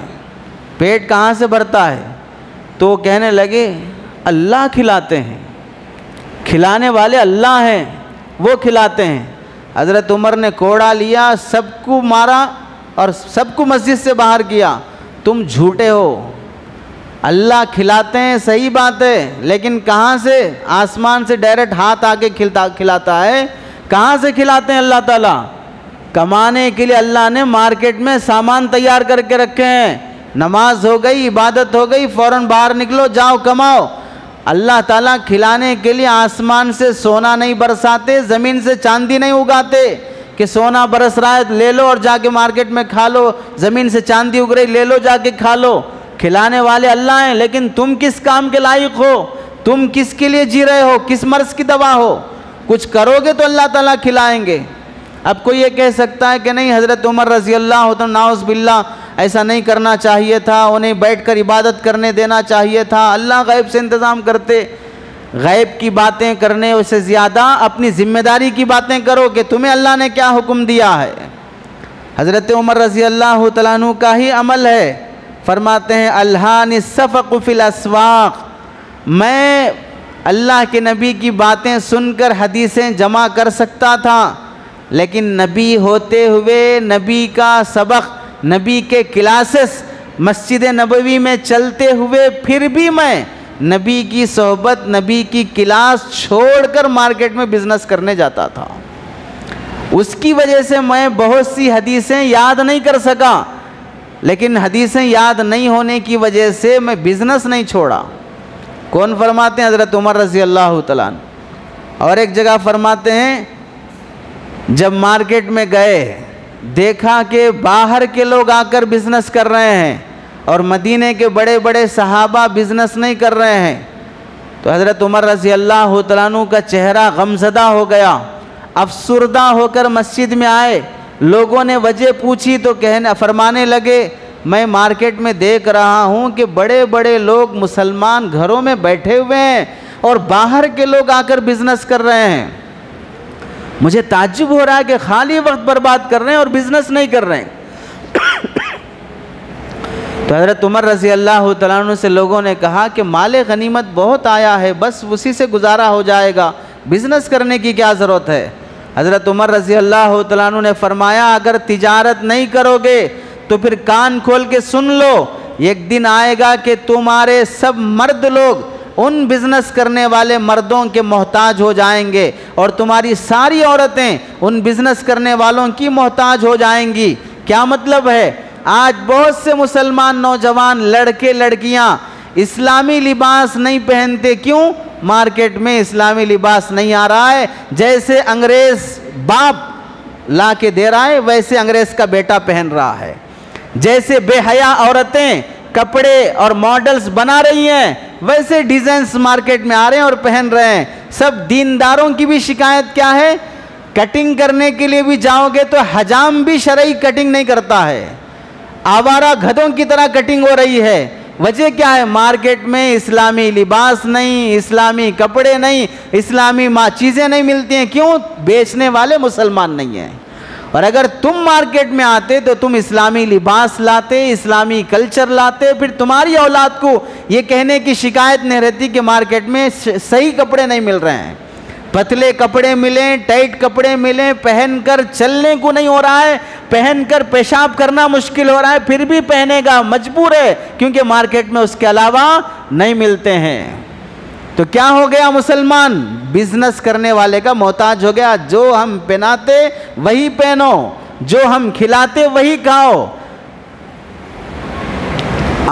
C: پیٹ کہاں سے بھرتا ہے؟ تو کہنے لگے اللہ کھلاتے ہیں، کھلانے والے اللہ ہیں، وہ کھلاتے ہیں. حضرت عمر نے کوڑا لیا، سب کو مارا اور سب کو مسجد سے باہر کیا. تم جھوٹے ہو، اللہ کھلاتے ہیں صحیح بات ہے، لیکن کہاں سے؟ آسمان سے ڈائریکٹ ہاتھ آ کے کھلاتا ہے. کہاں سے کھلاتے ہیں اللہ تعالیٰ؟ کمانے کے لیے اللہ نے مارکیٹ میں سامان تیار کر کے رکھے ہیں. نماز ہو گئی، عبادت ہو گئی، فوراً باہر نکلو، جاؤ کماؤ. اللہ تعالیٰ کھلانے کے لیے آسمان سے سونا نہیں برساتے، زمین سے چاندی نہیں اگاتے کہ سونا برس رہا ہے لے لو اور جا کے مارکیٹ میں کھا لو، زمین سے چاندی اگ رہی لے لو جا کے کھا لو. کھلانے والے اللہ ہیں، لیکن تم کس کام کے لائق ہو؟ تم کس کے لیے جی رہے ہو؟ کس مرض کی دوا ہو؟ کچھ کرو گے تو اللہ تعالیٰ کھلائیں گے. اب کوئی یہ کہہ سکتا ہے کہ نہیں حضرت عمر رضی اللہ عنہ نعوذ باللہ ایسا نہیں کرنا چاہیے تھا، انہیں بیٹھ کر عبادت کرنے دینا چاہیے تھا، اللہ غیب سے انتظام کرتے. غیب کی باتیں کرنے سے زیادہ اپنی ذمہ داری کی باتیں کرو کہ تمہیں اللہ نے کیا حکم دیا ہے. حضرت عمر رضی اللہ تعالیٰ عنہ کا ہی عمل ہے. فرماتے ہیں الہانی الصفق فی الاسواق، میں اللہ کے نبی کی باتیں سن کر حدیثیں جمع کر سکتا تھا، لیکن نبی ہوتے ہوئے نبی کا سبق، نبی کے کلاسز مسجد نبوی میں چلتے ہوئے پھر بھی میں نبی کی صحبت، نبی کی کلاس چھوڑ کر مارکیٹ میں بزنس کرنے جاتا تھا. اس کی وجہ سے میں بہت سی حدیثیں یاد نہیں کر سکا، لیکن حدیثیں یاد نہیں ہونے کی وجہ سے میں بزنس نہیں چھوڑا. کون فرماتے ہیں؟ حضرت عمر رضی اللہ تعالیٰ عنہ. اور ایک جگہ فرماتے ہیں جب مارکیٹ میں گئے دیکھا کہ باہر کے لوگ آ کر بزنس کر رہے ہیں اور مدینے کے بڑے بڑے صحابہ بزنس نہیں کر رہے ہیں، تو حضرت عمر رضی اللہ تعالیٰ عنہ کا چہرہ غمزدہ ہو گیا، افسردہ ہو کر مسجد میں آئے. لوگوں نے وجہ پوچھی تو فرمانے لگے میں مارکیٹ میں دیکھ رہا ہوں کہ بڑے بڑے لوگ مسلمان گھروں میں بیٹھے ہوئے ہیں اور باہر کے لوگ آ کر بزنس کر رہے ہیں. مجھے تعجب ہو رہا ہے کہ خالی وقت برباد کر رہے ہیں اور بزنس نہیں کر رہے ہیں. تو حضرت عمر رضی اللہ تعالیٰ عنہ سے لوگوں نے کہا کہ مال غنیمت بہت آیا ہے، بس اسی سے گزارا ہو جائے گا، بزنس کرنے کی کیا ضرورت ہے؟ حضرت عمر رضی اللہ تعالیٰ عنہ نے فرمایا اگر تجارت نہیں کرو گے تو پھر کان کھول کے سن لو، ایک دن آئے گا کہ تمہارے سب مرد لوگ ان بزنس کرنے والے مردوں کے محتاج ہو جائیں گے اور تمہاری ساری عورتیں ان بزنس کرنے والوں کی محتاج ہو جائیں گی. کیا مطلب ہے؟ آج بہت سے مسلمان نوجوان لڑکے لڑکیاں اسلامی لباس نہیں پہنتے. کیوں؟ مارکیٹ میں اسلامی لباس نہیں آ رہا ہے. جیسے انگریز باپ لا کے دے رہا ہے ویسے انگریز کا بیٹا پہن رہا ہے. جیسے بے حیا عورتیں کپڑے اور ماڈلز بنا رہی ہیں ویسے ڈیزائنز مارکیٹ میں آ رہے ہیں اور پہن رہے ہیں. سب دینداروں کی بھی شکایت کیا ہے؟ کٹنگ کرنے کے لیے بھی جاؤ گے تو حجام بھی شرعی کٹنگ نہیں کرتا ہے، آوارہ گدھوں کی طرح کٹنگ ہو رہی ہے. وجہ کیا ہے؟ مارکیٹ میں اسلامی لباس نہیں، اسلامی کپڑے نہیں، اسلامی چیزیں نہیں ملتی ہیں. کیوں؟ بیچنے والے مسلمان نہیں ہیں. اور اگر تم مارکیٹ میں آتے تو تم اسلامی لباس لاتے، اسلامی کلچر لاتے، پھر تمہاری اولاد کو یہ کہنے کی شکایت نہیں رہتی کہ مارکیٹ میں صحیح کپڑے نہیں مل رہے ہیں. پتلے کپڑے ملیں، ٹائٹ کپڑے ملیں، پہن کر چلنے کو نہیں ہو رہا ہے، پہن کر پیشاب کرنا مشکل ہو رہا ہے، پھر بھی پہنے گا، مجبور ہے کیونکہ مارکیٹ میں اس کے علاوہ نہیں ملتے ہیں. تو کیا ہو گیا؟ مسلمان بزنس کرنے والے کا محتاج ہو گیا. جو ہم پہناتے وہی پہنو، جو ہم کھلاتے وہی کھاؤ.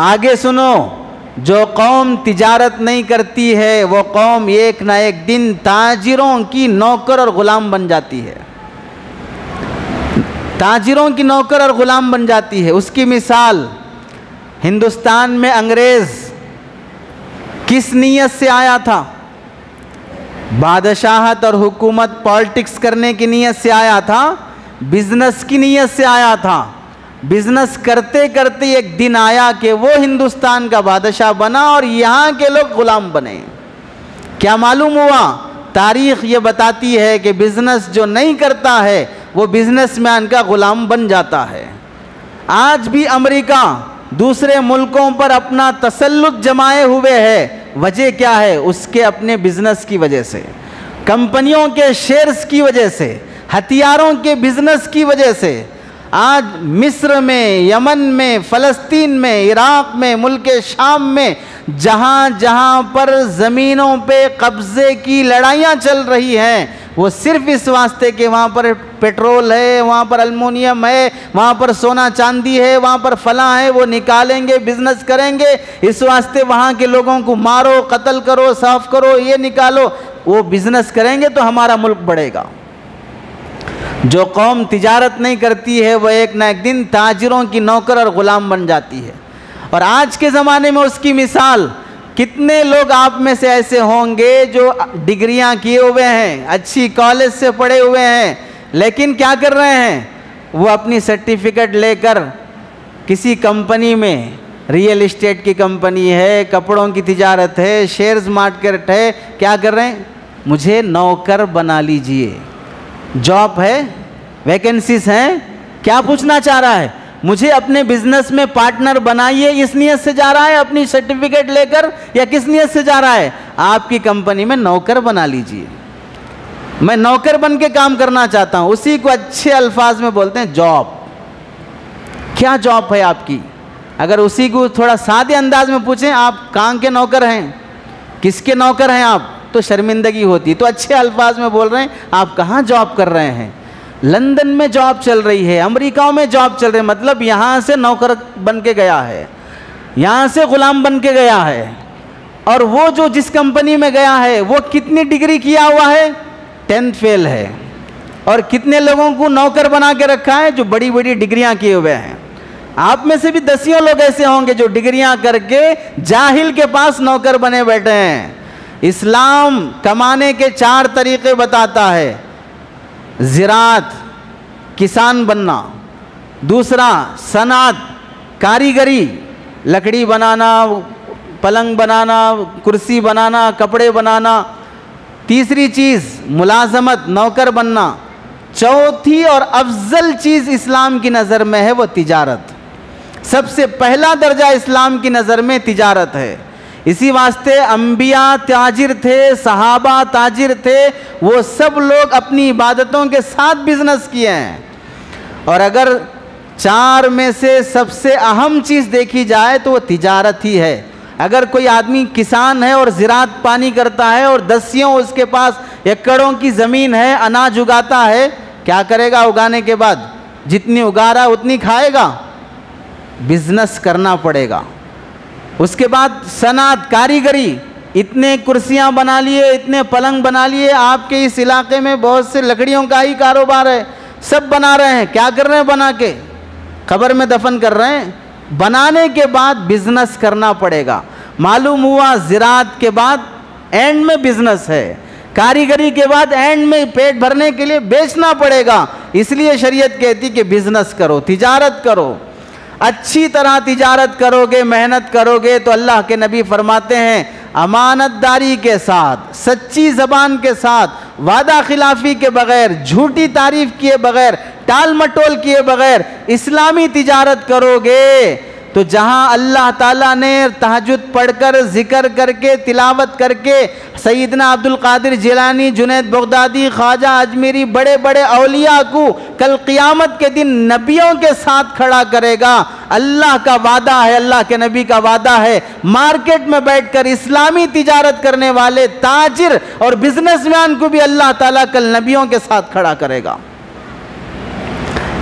C: آگے سنو، جو قوم تجارت نہیں کرتی ہے وہ قوم ایک نہ ایک دن تاجروں کی نوکر اور غلام بن جاتی ہے، تاجروں کی نوکر اور غلام بن جاتی ہے۔ اس کی مثال ہندوستان میں انگریز کس نیت سے آیا تھا؟ بادشاہت اور حکومت پالیٹکس کرنے کی نیت سے آیا تھا، بزنس کی نیت سے آیا تھا۔ بزنس کرتے کرتے ایک دن آیا کہ وہ ہندوستان کا بادشاہ بنا اور یہاں کے لوگ غلام بنے۔ کیا معلوم ہوا؟ تاریخ یہ بتاتی ہے کہ بزنس جو نہیں کرتا ہے وہ بزنس مین کا غلام بن جاتا ہے۔ آج بھی امریکہ دوسرے ملکوں پر اپنا تسلط جمائے ہوئے ہے، وجہ کیا ہے؟ اس کے اپنے بزنس کی وجہ سے، کمپنیوں کے شیئرز کی وجہ سے، ہتھیاروں کے بزنس کی وجہ سے۔ آج مصر میں، یمن میں، فلسطین میں، عراق میں، ملک شام میں، جہاں جہاں پر زمینوں پہ قبضے کی لڑائیاں چل رہی ہیں، وہ صرف اس واسطے کہ وہاں پر پیٹرول ہے، وہاں پر المونیم ہے، وہاں پر سونا چاندی ہے، وہاں پر فلاں ہے، وہ نکالیں گے، بزنس کریں گے، اس واسطے وہاں کے لوگوں کو مارو، قتل کرو، صاف کرو، یہ نکالو۔ وہ بزنس کریں گے تو ہمارا ملک بڑھے گا۔ جو قوم تجارت نہیں کرتی ہے وہ ایک نہ ایک دن تاجروں کی نوکر اور غلام بن جاتی ہے۔ اور آج کے زمانے میں اس کی مثال، کتنے لوگ آپ میں سے ایسے ہوں گے جو ڈگریاں کیے ہوئے ہیں، اچھی کالج سے پڑھے ہوئے ہیں، لیکن کیا کر رہے ہیں؟ وہ اپنی سرٹیفکیٹ لے کر کسی کمپنی میں، ریئل اسٹیٹ کی کمپنی ہے، کپڑوں کی تجارت ہے، شیئرز مارکیٹ ہے، کیا کر رہے ہیں؟ مجھے نوکر بنا لیجئے، جاب ہے، ویکنسیز ہیں، کیا پوچھنا چاہ رہا ہے؟ مجھے اپنے بزنس میں پارٹنر بنائیے، اس نیت سے جا رہا ہے اپنی سرٹیفکیٹ لے کر، یا کس نیت سے جا رہا ہے؟ آپ کی کمپنی میں نوکر بنا لیجئے، میں نوکر بن کے کام کرنا چاہتا ہوں۔ اسی کو اچھے الفاظ میں بولتے ہیں جاب۔ کیا جاب ہے آپ کی؟ اگر اسی کو تھوڑا سادے انداز میں پوچھیں، آپ کہاں کے نوکر ہیں، کس کے نوکر ہیں آپ، تو شرمندگی ہوتی۔ تو اچھے الفاظ میں بول رہے ہیں آپ کہاں جاب کر رہے ہیں؟ لندن میں جاب چل رہی ہے، امریکہ میں جاب چل رہی ہے، مطلب یہاں سے نوکر بن کے گیا ہے، یہاں سے غلام بن کے گیا ہے۔ اور وہ جو جس کمپنی میں گیا ہے وہ کتنی ڈگری کیا ہوا ہے؟ 10th فیل ہے۔ اور کتنے لوگوں کو نوکر بنا کے رکھا ہے جو بڑی بڑی ڈگریاں کیے ہوئے ہیں۔ آپ میں سے بھی دسیوں لوگ ایسے ہوں گے جو ڈگریاں کر کے جاہل کے پاس نوکر بنے بیٹھے ہیں۔ اسلام کمانے کے 4 طریقے بتاتا ہے۔ زراعت، کسان بننا، دوسرا صنعت، کاریگری، لکڑی بنانا، پلنگ بنانا، کرسی بنانا، کپڑے بنانا، تیسری چیز ملازمت، نوکر بننا، چوتھی اور افضل چیز اسلام کی نظر میں ہے وہ تجارت۔ سب سے پہلا درجہ اسلام کی نظر میں تجارت ہے۔ اسی واسطے انبیاء تاجر تھے، صحابہ تاجر تھے، وہ سب لوگ اپنی عبادتوں کے ساتھ بزنس کیے ہیں۔ اور اگر 4 میں سے سب سے اہم چیز دیکھی جائے تو وہ تجارت ہی ہے۔ اگر کوئی آدمی کسان ہے اور زراعت پانی کرتا ہے اور دسیوں اس کے پاس ایکڑوں کی زمین ہے، اناج اگاتا ہے، کیا کرے گا اگانے کے بعد؟ جتنی اگا رہا اتنی کھائے گا؟ بزنس کرنا پڑے گا۔ اس کے بعد صنعت، کاریگری، اتنے کرسیاں بنا لیے، اتنے پلنگ بنا لیے، آپ کے اس علاقے میں بہت سے لکڑیوں کا ہی کاروبار ہے، سب بنا رہے ہیں، کیا کر رہے ہیں؟ بنا کے قبر میں دفن کر رہے ہیں۔ بنانے کے بعد بزنس کرنا پڑے گا۔ معلوم ہوا زراعت کے بعد اینڈ میں بزنس ہے، کاریگری کے بعد اینڈ میں پیٹ بھرنے کے لیے بیچنا پڑے گا۔ اس لیے شریعت کہتی کہ بزنس کرو، تجارت کرو، اچھی طرح تجارت کرو گے، محنت کرو گے تو اللہ کے نبی فرماتے ہیں امانت داری کے ساتھ، سچی زبان کے ساتھ، وعدہ خلافی کے بغیر، جھوٹی تعریف کیے بغیر، ٹال مٹول کیے بغیر اسلامی تجارت کرو گے تو جہاں اللہ تعالیٰ نے تہجد پڑھ کر، ذکر کر کے، تلاوت کر کے سیدنا عبد القادر جیلانی، جنید بغدادی، خواجہ اجمیری، بڑے بڑے اولیاء کو کل قیامت کے دن نبیوں کے ساتھ کھڑا کرے گا، اللہ کا وعدہ ہے، اللہ کے نبی کا وعدہ ہے، مارکیٹ میں بیٹھ کر اسلامی تجارت کرنے والے تاجر اور بزنس مین کو بھی اللہ تعالیٰ کل نبیوں کے ساتھ کھڑا کرے گا۔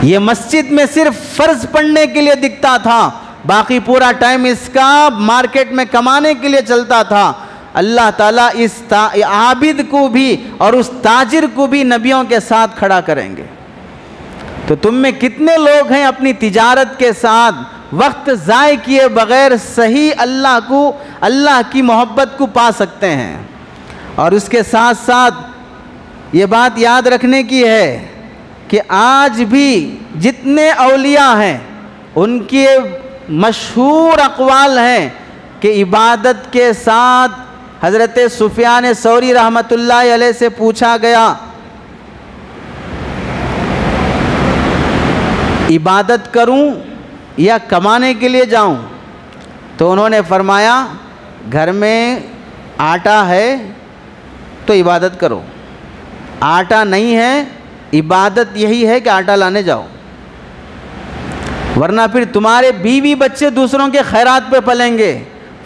C: یہ مسجد میں صرف فرض پڑھنے کے لیے دکھتا تھا، باقی پورا ٹائم اس کا مارکیٹ میں کمانے کے لیے چلتا تھا. اللہ تعالیٰ اس عابد کو بھی اور اس تاجر کو بھی نبیوں کے ساتھ کھڑا کریں گے. تو تم میں کتنے لوگ ہیں اپنی تجارت کے ساتھ وقت ضائع کیے بغیر صحیح اللہ کو، اللہ کی محبت کو پا سکتے ہیں؟ اور اس کے ساتھ ساتھ یہ بات یاد رکھنے کی ہے کہ آج بھی جتنے اولیاء ہیں ان کے مشہور اقوال ہیں کہ عبادت کے ساتھ حضرت سفیان ثوری رحمۃ اللہ علیہ سے پوچھا گیا عبادت کروں یا کمانے کے لیے جاؤں؟ تو انہوں نے فرمایا گھر میں آٹا ہے تو عبادت کرو، آٹا نہیں ہے عبادت یہی ہے کہ آٹا لانے جاؤ، ورنہ پھر تمہارے بیوی بچے دوسروں کے خیرات پہ پلیں گے.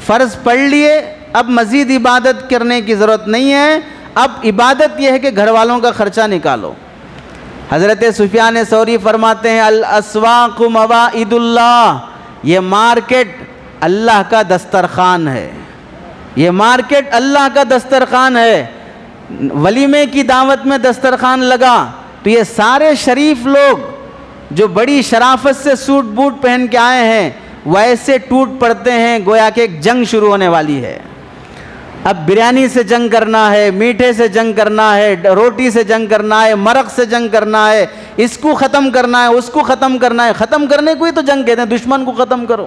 C: فرض پڑھ لیے، اب مزید عبادت کرنے کی ضرورت نہیں ہے، اب عبادت یہ ہے کہ گھر والوں کا خرچہ نکالو. حضرت سفیان ثوری فرماتے ہیں الاسواق مواعید اللہ، یہ مارکیٹ اللہ کا دسترخوان ہے، یہ مارکیٹ اللہ کا دسترخوان ہے. ولیمے کی دعوت میں دسترخوان لگا تو یہ سارے شریف لوگ جو بڑی شرافت سے سوٹ بوٹ پہن کے آئے ہیں وہ ایسے ٹوٹ پڑتے ہیں گویا کہ ایک جنگ شروع ہونے والی ہے. اب بریانی سے جنگ کرنا ہے، میٹھے سے جنگ کرنا ہے، روٹی سے جنگ کرنا ہے، مرق سے جنگ کرنا ہے، اس کو ختم کرنا ہے، اس کو ختم کرنا ہے. ختم کرنے کو ہی تو جنگ کہتے ہیں، دشمن کو ختم کرو.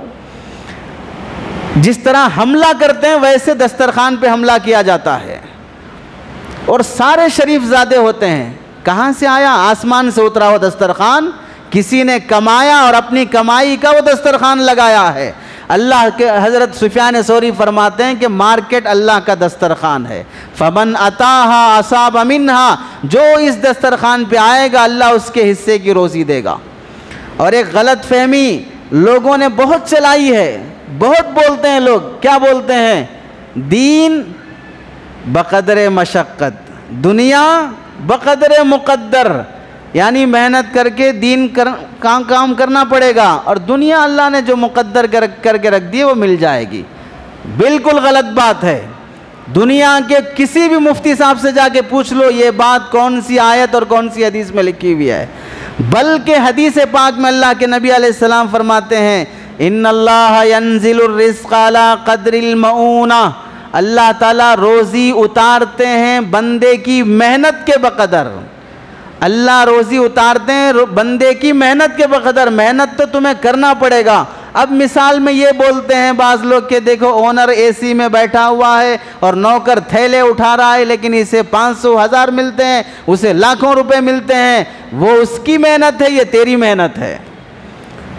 C: جس طرح حملہ کرتے ہیں ویسے دسترخوان پہ حملہ کیا جاتا ہے اور سارے شریف زادے ہوتے ہیں. کہاں سے آیا؟ آسمان سے اترا ہوا دسترخوان، کسی نے کمایا اور اپنی کمائی کا وہ دسترخوان لگایا ہے. اللہ کے حضرت سفیان ثوری فرماتے ہیں کہ مارکیٹ اللہ کا دسترخوان ہے. فمن اتاہا اصاب منہا، جو اس دسترخوان پہ آئے گا اللہ اس کے حصے کی روزی دے گا. اور ایک غلط فہمی لوگوں نے بہت چلائی ہے، بہت بولتے ہیں لوگ. کیا بولتے ہیں؟ دین بقدر مشقت، دنیا بقدر مقدر، یعنی محنت کر کے دین کام کرنا پڑے گا اور دنیا اللہ نے جو مقدر کر کے رکھ دی ہے وہ مل جائے گی. بالکل غلط بات ہے. دنیا کے کسی بھی مفتی صاحب سے جا کے پوچھ لو یہ بات کون سی آیت اور کون سی حدیث میں لکھی ہوئی ہے. بلکہ حدیث پاک میں اللہ کے نبی علیہ السلام فرماتے ہیں ان اللہ ینزل الرزق علی قدر المعونہ، اللہ تعالیٰ روزی اتارتے ہیں بندے کی محنت کے بقدر. اللہ روزی اتارتے ہیں بندے کی محنت کے بقدر. محنت تو تمہیں کرنا پڑے گا. اب مثال میں یہ بولتے ہیں بعض لوگ کہ دیکھو اونر اے سی میں بیٹھا ہوا ہے اور نوکر تھیلے اٹھا رہا ہے لیکن اسے 500 1000 ملتے ہیں، اسے لاکھوں روپے ملتے ہیں. وہ اس کی محنت ہے، یہ تیری محنت ہے.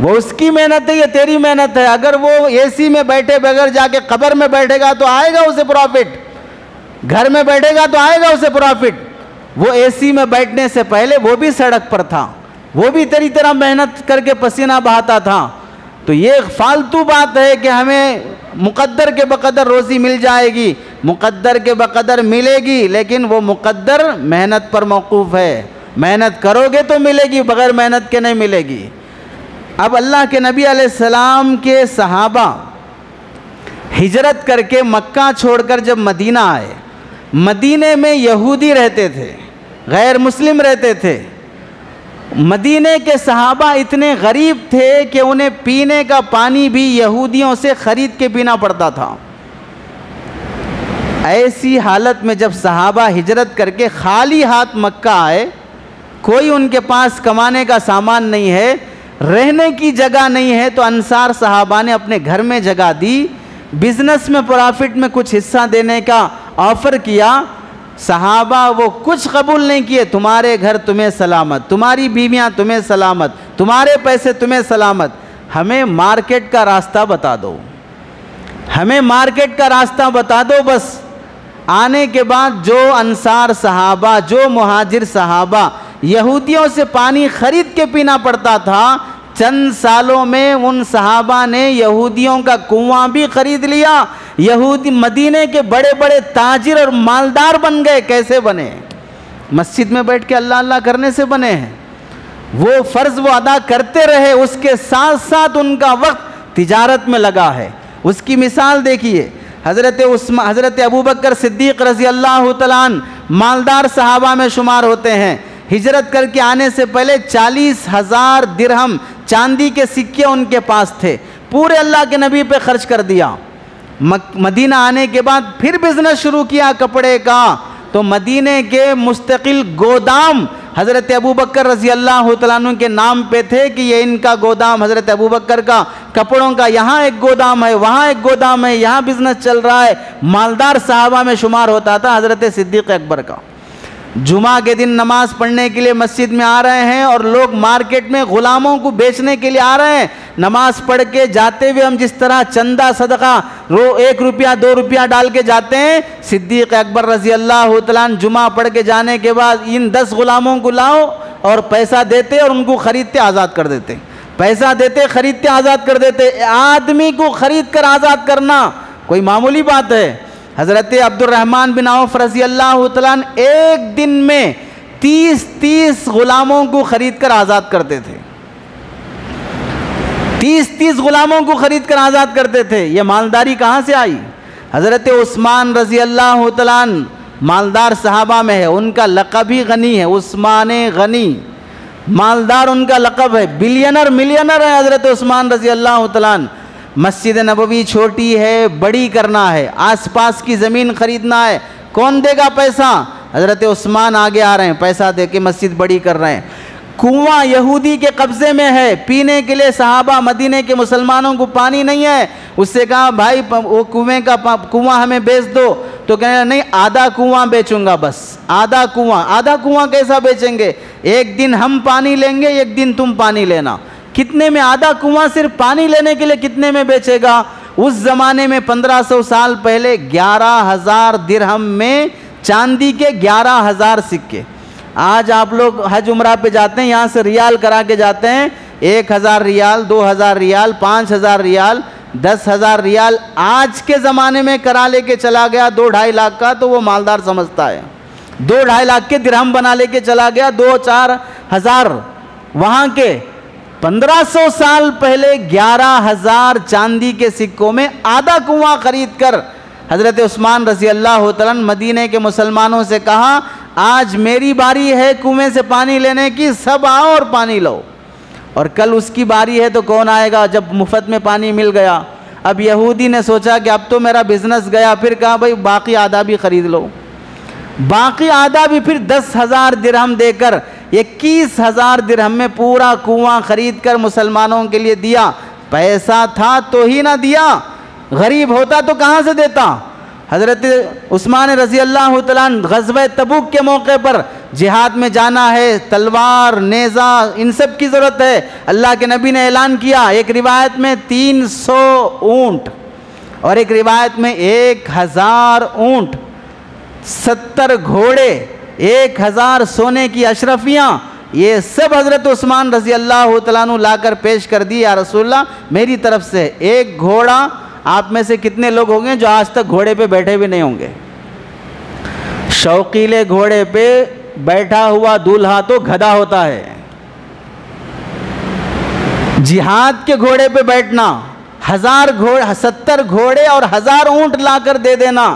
C: وہ اس کی محنت ہے، یہ تیری محنت ہے. اگر وہ اے سی میں بیٹھے بغیر جا کے قبر میں بیٹھے گا تو آئے گا اسے پروفٹ، گھر میں بیٹھے گا تو آئے گا اسے پروفٹ. وہ اے سی میں بیٹھنے سے پہلے وہ بھی سڑک پر تھا، وہ بھی تیری طرح محنت کر کے پسینہ بہاتا تھا. تو یہ فالتو بات ہے کہ ہمیں مقدر کے بقدر روزی مل جائے گی. مقدر کے بقدر ملے گی لیکن وہ مقدر محنت پر موقوف ہے. محنت کرو گے تو ملے گی، بغیر محنت کے نہیں ملے گی. اب اللہ کے نبی علیہ السلام کے صحابہ ہجرت کر کے مکہ چھوڑ کر جب مدینہ آئے، مدینے میں یہودی رہتے تھے، غیر مسلم رہتے تھے. مدینے کے صحابہ اتنے غریب تھے کہ انہیں پینے کا پانی بھی یہودیوں سے خرید کے پینا پڑتا تھا. ایسی حالت میں جب صحابہ ہجرت کر کے خالی ہاتھ مکہ آئے، کوئی ان کے پاس کمانے کا سامان نہیں ہے، رہنے کی جگہ نہیں ہے، تو انصار صحابہ نے اپنے گھر میں جگہ دی، بزنس میں پرافٹ میں کچھ حصہ دینے کا آفر کیا. صحابہ وہ کچھ قبول نہیں کیے. تمہارے گھر تمہیں سلامت، تمہاری بیویاں تمہیں سلامت، تمہارے پیسے تمہیں سلامت، ہمیں مارکیٹ کا راستہ بتا دو، ہمیں مارکیٹ کا راستہ بتا دو بس. آنے کے بعد جو انصار صحابہ، جو مہاجر صحابہ یہودیوں سے پانی خرید کے پینا پڑتا تھا، چند سالوں میں ان صحابہ نے یہودیوں کا کنواں بھی خرید لیا. یہودی مدینے کے بڑے بڑے تاجر اور مالدار بن گئے. کیسے بنے؟ مسجد میں بیٹھ کے اللہ اللہ کرنے سے بنے ہیں. وہ فرض وہ ادا کرتے رہے، اس کے ساتھ ساتھ ان کا وقت تجارت میں لگا ہے. اس کی مثال دیکھیے, حضرت ابوبکر صدیق رضی اللہ تعالیٰ عنہ مالدار صحابہ میں شمار ہوتے ہیں. ہجرت کر کے آنے سے پہلے 40,000 درہم چاندی کے سکے ان کے پاس تھے, پورے اللہ کے نبی پہ خرچ کر دیا. مدینہ آنے کے بعد پھر بزنس شروع کیا کپڑے کا, تو مدینے کے مستقل گودام حضرت ابوبکر رضی اللہ تعالیٰ عنہ کے نام پہ تھے کہ یہ ان کا گودام, حضرت ابوبکر کا کپڑوں کا یہاں ایک گودام ہے, وہاں ایک گودام ہے, یہاں بزنس چل رہا ہے. مالدار صحابہ میں شمار ہوتا تھا حضرت صدیق اکبر کا. جمعہ کے دن نماز پڑھنے کے لیے مسجد میں آ رہے ہیں اور لوگ مارکیٹ میں غلاموں کو بیچنے کے لیے آ رہے ہیں. نماز پڑھ کے جاتے ہوئے ہم جس طرح چندہ صدقہ 1 روپیہ 2 روپیہ ڈال کے جاتے ہیں, صدیق اکبر رضی اللہ تعالیٰ عنہ جمعہ پڑھ کے جانے کے بعد ان 10 غلاموں کو لاؤ اور پیسہ دیتے اور ان کو خریدتے آزاد کر دیتے. پیسہ دیتے خریدتے آزاد کر دیتے. آدمی کو خرید کر آزاد کرنا کوئی معمولی بات ہے. حضرت عبد الرحمن بن عوف رضی اللہ تعالیٰ عنہ ایک دن میں 30 غلاموں کو خرید کر آزاد کرتے تھے. 30 غلاموں کو خرید کر آزاد کرتے تھے. یہ مالداری کہاں سے آئی؟ حضرت عثمان رضی اللہ تعالیٰ عنہ مالدار صحابہ میں ہے, ان کا لقب ہی غنی ہے, عثمان غنی, مالدار ان کا لقب ہے. بلینر ملینر ہے حضرت عثمان رضی اللہ تعالیٰ عنہ. مسجد نبوی چھوٹی ہے, بڑی کرنا ہے, آس پاس کی زمین خریدنا ہے, کون دے گا پیسہ؟ حضرت عثمان آگے آ رہے ہیں, پیسہ دے کے مسجد بڑی کر رہے ہیں. کنواں یہودی کے قبضے میں ہے, پینے کے لیے صحابہ مدینے کے مسلمانوں کو پانی نہیں ہے. اس سے کہا بھائی وہ کنواں ہمیں بیچ دو, تو کہنے نہیں آدھا کنواں بیچوں گا, بس آدھا کنواں. آدھا کنواں کیسا بیچیں گے؟ ایک دن ہم پانی لیں گے, ایک دن تم پانی لینا. کتنے میں آدھا کنواں صرف پانی لینے کے لیے کتنے میں بیچے گا؟ اس زمانے میں 1500 سال پہلے 11,000 درہم میں چاندی کے 11,000 سکے. آج آپ لوگ حج عمرہ پہ جاتے ہیں, یہاں سے ریال کرا کے جاتے ہیں, 1,000 ریال, 2,000 ریال, 5,000 ریال, 10,000 ریال. آج کے زمانے میں کرا لے کے چلا گیا 2-2.5 لاکھ کا, تو وہ مالدار سمجھتا ہے. 2-2.5 لاکھ کے درہم بنا لے کے چلا گیا, 2-4 ہزار. وہاں کے 1500 سال پہلے 11,000 چاندی کے سکوں میں آدھا کنواں خرید کر حضرت عثمان رضی اللہ تعالیٰ مدینے کے مسلمانوں سے کہا آج میری باری ہے کنویں سے پانی لینے کی, سب آؤ اور پانی لو. اور کل اس کی باری ہے تو کون آئے گا جب مفت میں پانی مل گیا. اب یہودی نے سوچا کہ اب تو میرا بزنس گیا, پھر کہا بھائی باقی آدھا بھی خرید لو. باقی آدھا بھی پھر 10,000 درہم دے کر 21,000 درہم میں پورا کنواں خرید کر مسلمانوں کے لیے دیا. پیسہ تھا تو ہی نہ دیا, غریب ہوتا تو کہاں سے دیتا. حضرت عثمان رضی اللہ تعالیٰ غزوہ تبوک کے موقع پر جہاد میں جانا ہے, تلوار نیزہ ان سب کی ضرورت ہے. اللہ کے نبی نے اعلان کیا, ایک روایت میں 300 اونٹ اور ایک روایت میں 1,000 اونٹ, 70 گھوڑے, 1,000 سونے کی اشرفیاں, یہ سب حضرت عثمان رضی اللہ تعالیٰ عنہ لا کر پیش کر دی. یا رسول اللہ میری طرف سے ایک گھوڑا. آپ میں سے کتنے لوگ ہوں گے جو آج تک گھوڑے پہ بیٹھے بھی نہیں ہوں گے؟ شوقیلے گھوڑے پہ بیٹھا ہوا دولہا تو گدھا ہوتا ہے. جہاد کے گھوڑے پہ بیٹھنا, 70 گھوڑے اور 1,000 اونٹ لا کر دے دینا.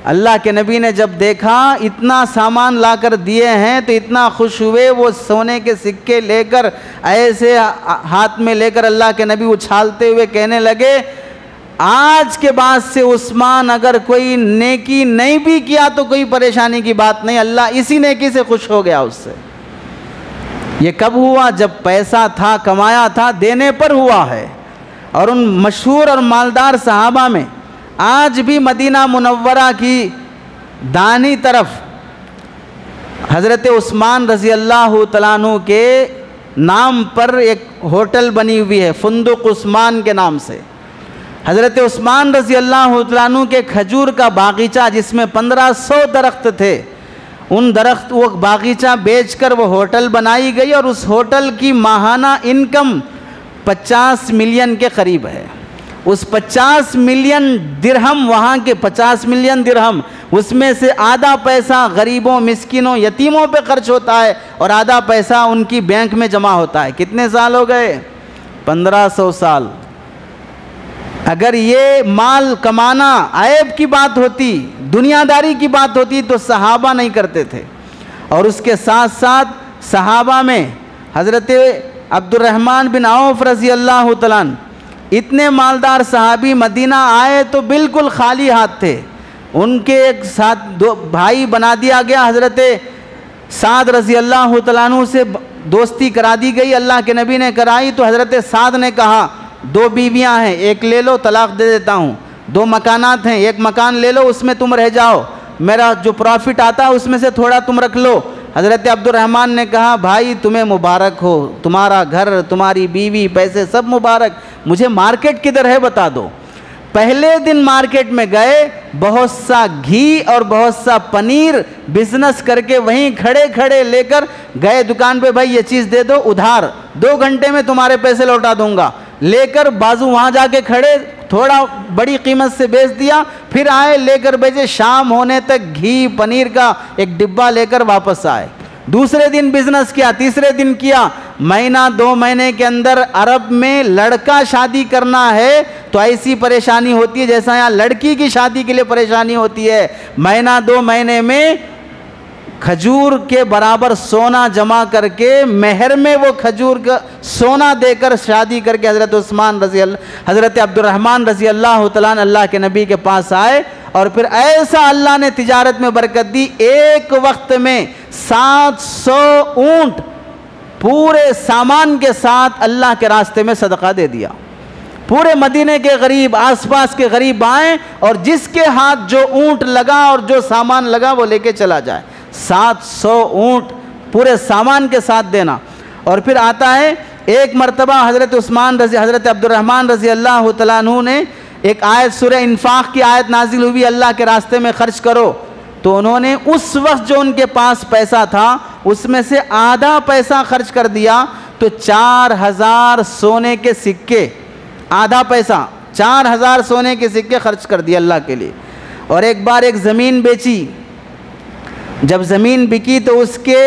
C: اللہ کے نبی نے جب دیکھا اتنا سامان لا کر دیے ہیں تو اتنا خوش ہوئے, وہ سونے کے سکے لے کر ایسے ہاتھ میں لے کر اللہ کے نبی اچھالتے ہوئے کہنے لگے آج کے بعد سے عثمان اگر کوئی نیکی نہیں بھی کیا تو کوئی پریشانی کی بات نہیں, اللہ اسی نیکی سے خوش ہو گیا اس سے. یہ کب ہوا؟ جب پیسہ تھا, کمایا تھا, دینے پر ہوا ہے. اور ان مشہور اور مالدار صحابہ میں آج بھی مدینہ منورہ کی دانی طرف حضرت عثمان رضی اللہ تعالیٰ عنہ کے نام پر ایک ہوٹل بنی ہوئی ہے, فندق عثمان کے نام سے. حضرت عثمان رضی اللہ تعالیٰ عنہ کے کھجور کا باغیچہ جس میں 1500 درخت تھے, ان درخت وہ باغیچہ بیچ کر وہ ہوٹل بنائی گئی, اور اس ہوٹل کی ماہانہ انکم 50 ملین کے قریب ہے. اس 50 ملین درہم, وہاں کے 50 ملین درہم, اس میں سے آدھا پیسہ غریبوں, مسکینوں, یتیموں پہ خرچ ہوتا ہے اور آدھا پیسہ ان کی بینک میں جمع ہوتا ہے. کتنے سال ہو گئے؟ 1500 سال. اگر یہ مال کمانا عیب کی بات ہوتی، دنیا داری کی بات ہوتی تو صحابہ نہیں کرتے تھے۔ اور اس کے ساتھ ساتھ صحابہ میں حضرت عبد الرحمن بن عوف رضی اللہ تعالیٰ عنہ، اتنے مالدار صحابی مدینہ آئے تو بالکل خالی ہاتھ تھے۔ ان کے ایک ساتھ دو بھائی بنا دیا گیا، حضرت سعد رضی اللہ تعالیٰ عنہ سے دوستی کرا دی گئی، اللہ کے نبی نے کرائی تو حضرت سعد نے کہا 2 بیویاں ہیں، ایک لے لو طلاق دے دیتا ہوں، 2 مکانات ہیں، ایک مکان لے لو اس میں تم رہ جاؤ، میرا جو پروفٹ آتا ہے اس میں سے تھوڑا تم رکھ لو۔ حضرت عبد الرحمن نے کہا بھائی تمہیں مبارک ہو، تمہارا گھر، تمہاری بیوی، پیسے سب مبارک، مجھے مارکیٹ کدھر ہے بتا دو۔ پہلے دن مارکیٹ میں گئے، بہت سا گھی اور بہت سا پنیر بزنس کر کے وہیں کھڑے کھڑے لے کر گئے دکان پہ، بھائی یہ چیز دے دو ادھار، 2 گھنٹے میں تمہارے پیسے لوٹا دوں گا، لے کر بازو وہاں جا کے کھڑے، تھوڑا بڑی قیمت سے بیچ دیا، پھر آئے لے کر بیچے، شام ہونے تک گھی پنیر کا ایک ڈبہ لے کر واپس آئے۔ دوسرے دن بزنس کیا، تیسرے دن کیا، مہینہ 2 مہینے کے اندر عرب میں لڑکا شادی کرنا ہے تو ایسی پریشانی ہوتی ہے جیسا یہاں لڑکی کی شادی کے لیے پریشانی ہوتی ہے۔ مہینہ 2 مہینے میں کھجور کے برابر سونا جمع کر کے مہر میں وہ کھجور کا سونا دے کر شادی کر کے حضرت عبد الرحمن رضی اللہ تعالیٰ عنہ اللہ کے نبی کے پاس آئے، اور پھر ایسا اللہ نے تجارت میں برکت دی، ایک وقت میں 700 اونٹ پورے سامان کے ساتھ اللہ کے راستے میں صدقہ دے دیا۔ پورے مدینے کے غریب، آس پاس کے غریب آئیں اور جس کے ہاتھ جو اونٹ لگا اور جو سامان لگا وہ لے کے چلا جائے۔ 700 اونٹ پورے سامان کے ساتھ دینا۔ اور پھر آتا ہے ایک مرتبہ حضرت عبد الرحمن رضی اللہ تعالیٰ عنہ نے ایک آیت، سورہ انفاق کی آیت نازل ہوئی، اللہ کے راستے میں خرچ کرو، تو انہوں نے اس وقت جو ان کے پاس پیسہ تھا اس میں سے آدھا پیسہ خرچ کر دیا، تو 4000 سونے کے سکے، آدھا پیسہ 4000 سونے کے سکے خرچ کر دیا اللہ کے لیے۔ اور ایک بار ایک زمین بیچی، جب زمین بکی تو اس کے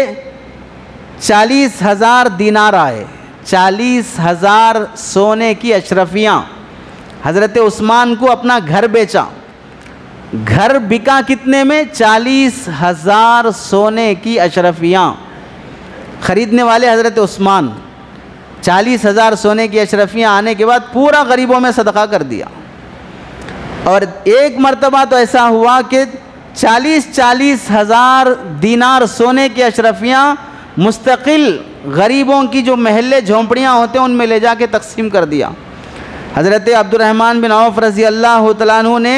C: 40,000 دینار آئے، 40,000 سونے کی اشرفیاں۔ حضرت عثمان کو اپنا گھر بیچا، گھر بکا کتنے میں؟ 40,000 سونے کی اشرفیاں، خریدنے والے حضرت عثمان۔ 40,000 سونے کی اشرفیاں آنے کے بعد پورا غریبوں میں صدقہ کر دیا۔ اور ایک مرتبہ تو ایسا ہوا کہ 40,000 دینار سونے کی اشرفیاں مستقل غریبوں کی جو محلے جھونپڑیاں ہوتے ہیں ان میں لے جا کے تقسیم کر دیا۔ حضرت عبد الرحمن بن عوف رضی اللہ تعالیٰ عنہ نے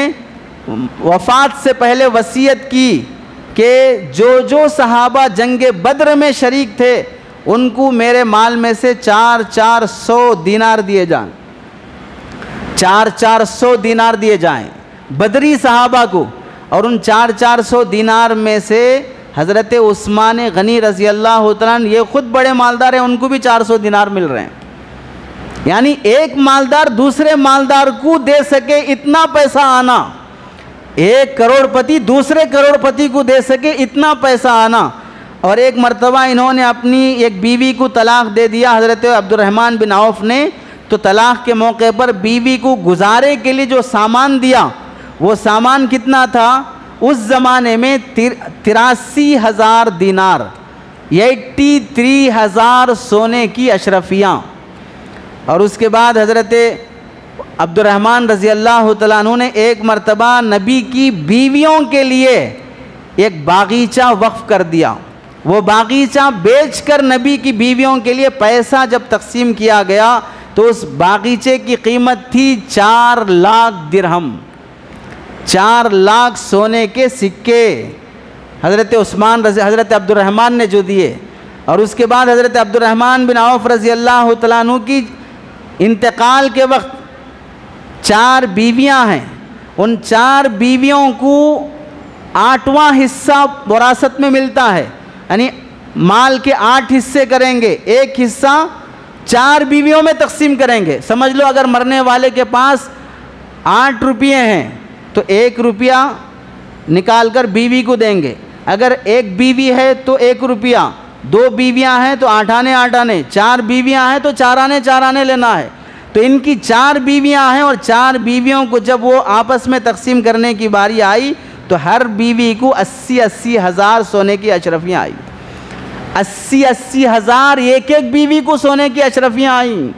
C: وفات سے پہلے وصیت کی کہ جو صحابہ جنگ بدر میں شریک تھے ان کو میرے مال میں سے 400 دینار دیے جائیں، 400 دینار دیے جائیں بدری صحابہ کو۔ اور ان 400 دینار میں سے حضرت عثمان غنی رضی اللہ تعالیٰ عنہ، یہ خود بڑے مالدار ہیں، ان کو بھی 400 دینار مل رہے ہیں۔ یعنی ایک مالدار دوسرے مالدار کو دے سکے اتنا پیسہ آنا، ایک کروڑ پتی دوسرے کروڑ پتی کو دے سکے اتنا پیسہ آنا۔ اور ایک مرتبہ انہوں نے اپنی ایک بیوی کو طلاق دے دیا، حضرت عبد الرحمن بن عوف نے، تو طلاق کے موقع پر بیوی کو گزارے کے لیے جو سامان دیا، وہ سامان کتنا تھا؟ اس زمانے میں 83,000 دینار، 83,000 سونے کی اشرفیاں۔ اور اس کے بعد حضرت عبد الرحمن رضی اللہ تعالیٰ عنہ نے ایک مرتبہ نبی کی بیویوں کے لیے ایک باغیچہ وقف کر دیا۔ وہ باغیچہ بیچ کر نبی کی بیویوں کے لیے پیسہ جب تقسیم کیا گیا تو اس باغیچے کی قیمت تھی 4 لاکھ درہم، 4 لاکھ سونے کے سکے حضرت عبد الرحمن نے جو دیے۔ اور اس کے بعد حضرت عبد الرحمن بن عوف رضی اللہ تعالیٰ عنہ کی انتقال کے وقت 4 بیویاں ہیں، ان 4 بیویوں کو 8واں حصہ وراثت میں ملتا ہے، یعنی مال کے 8 حصے کریں گے، ایک حصہ 4 بیویوں میں تقسیم کریں گے۔ سمجھ لو اگر مرنے والے کے پاس 8 روپیے ہیں تو 1 روپیہ نکال کر بیوی کو دیں گے، اگر ایک بیوی ہے تو 1 روپیہ، 2 بیویاں ہیں تو 8 آنے 8 آنے، 4 بیویاں ہیں تو 4 آنے 4 آنے لینا ہے۔ تو ان کی 4 بیویاں ہیں اور 4 بیویوں کو جب وہ آپس میں تقسیم کرنے کی باری آئی تو ہر بیوی کو 80 ہزار سونے کی اشرفیاں آئی. 80 ہزار ایک ایک بیوی کو سونے کی اشرفیاں آئیں.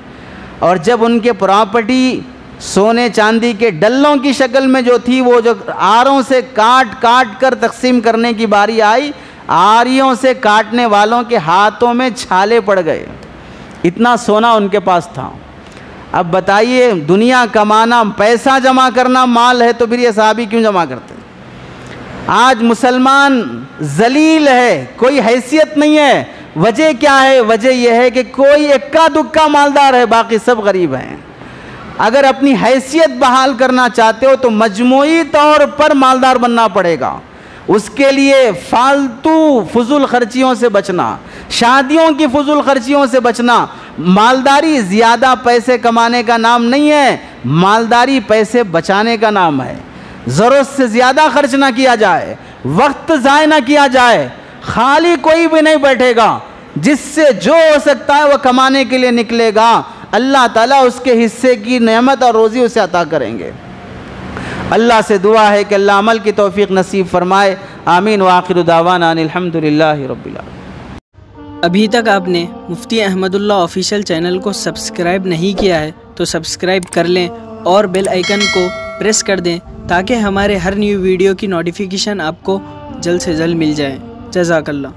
C: اور جب ان کے پراپرٹی سونے چاندی کے ڈلوں کی شکل میں جو تھی وہ جو آروں سے کاٹ کاٹ کر تقسیم کرنے کی باری آئی، آریوں سے کاٹنے والوں کے ہاتھوں میں چھالے پڑ گئے. اتنا سونا ان کے پاس تھا. اب بتائیے، دنیا کمانا، پیسہ جمع کرنا مال ہے تو پھر یہ صحابی کیوں جمع کرتے؟ آج مسلمان ذلیل ہے، کوئی حیثیت نہیں ہے. وجہ کیا ہے؟ وجہ یہ ہے کہ کوئی اکا دکا مالدار ہے، باقی سب غریب ہیں. اگر اپنی حیثیت بحال کرنا چاہتے ہو تو مجموعی طور پر مالدار بننا پڑے گا. اس کے لیے فالتو فضول خرچیوں سے بچنا، شادیوں کی فضول خرچیوں سے بچنا. مالداری زیادہ پیسے کمانے کا نام نہیں ہے، مالداری پیسے بچانے کا نام ہے. ضرورت سے زیادہ خرچ نہ کیا جائے، وقت ضائع نہ کیا جائے. خالی کوئی بھی نہیں بیٹھے گا، جس سے جو ہو سکتا ہے وہ کمانے کے لیے نکلے گا. اللہ تعالیٰ اس کے حصے کی نعمت اور روزی اسے عطا کریں گے. اللہ سے دعا ہے کہ اللہ عمل کی توفیق نصیب فرمائے. آمین. وآخر دعوانا ان الحمدللہ رب العالمین.
D: ابھی تک آپ نے مفتی احمد اللہ آفیشیل چینل کو سبسکرائب نہیں کیا ہے تو سبسکرائب کر لیں اور بیل آئیکن کو پریس کر دیں تاکہ ہمارے ہر نیو ویڈیو کی نوٹیفیکیشن آپ کو جلد سے جلد مل جائے. جزاک اللہ.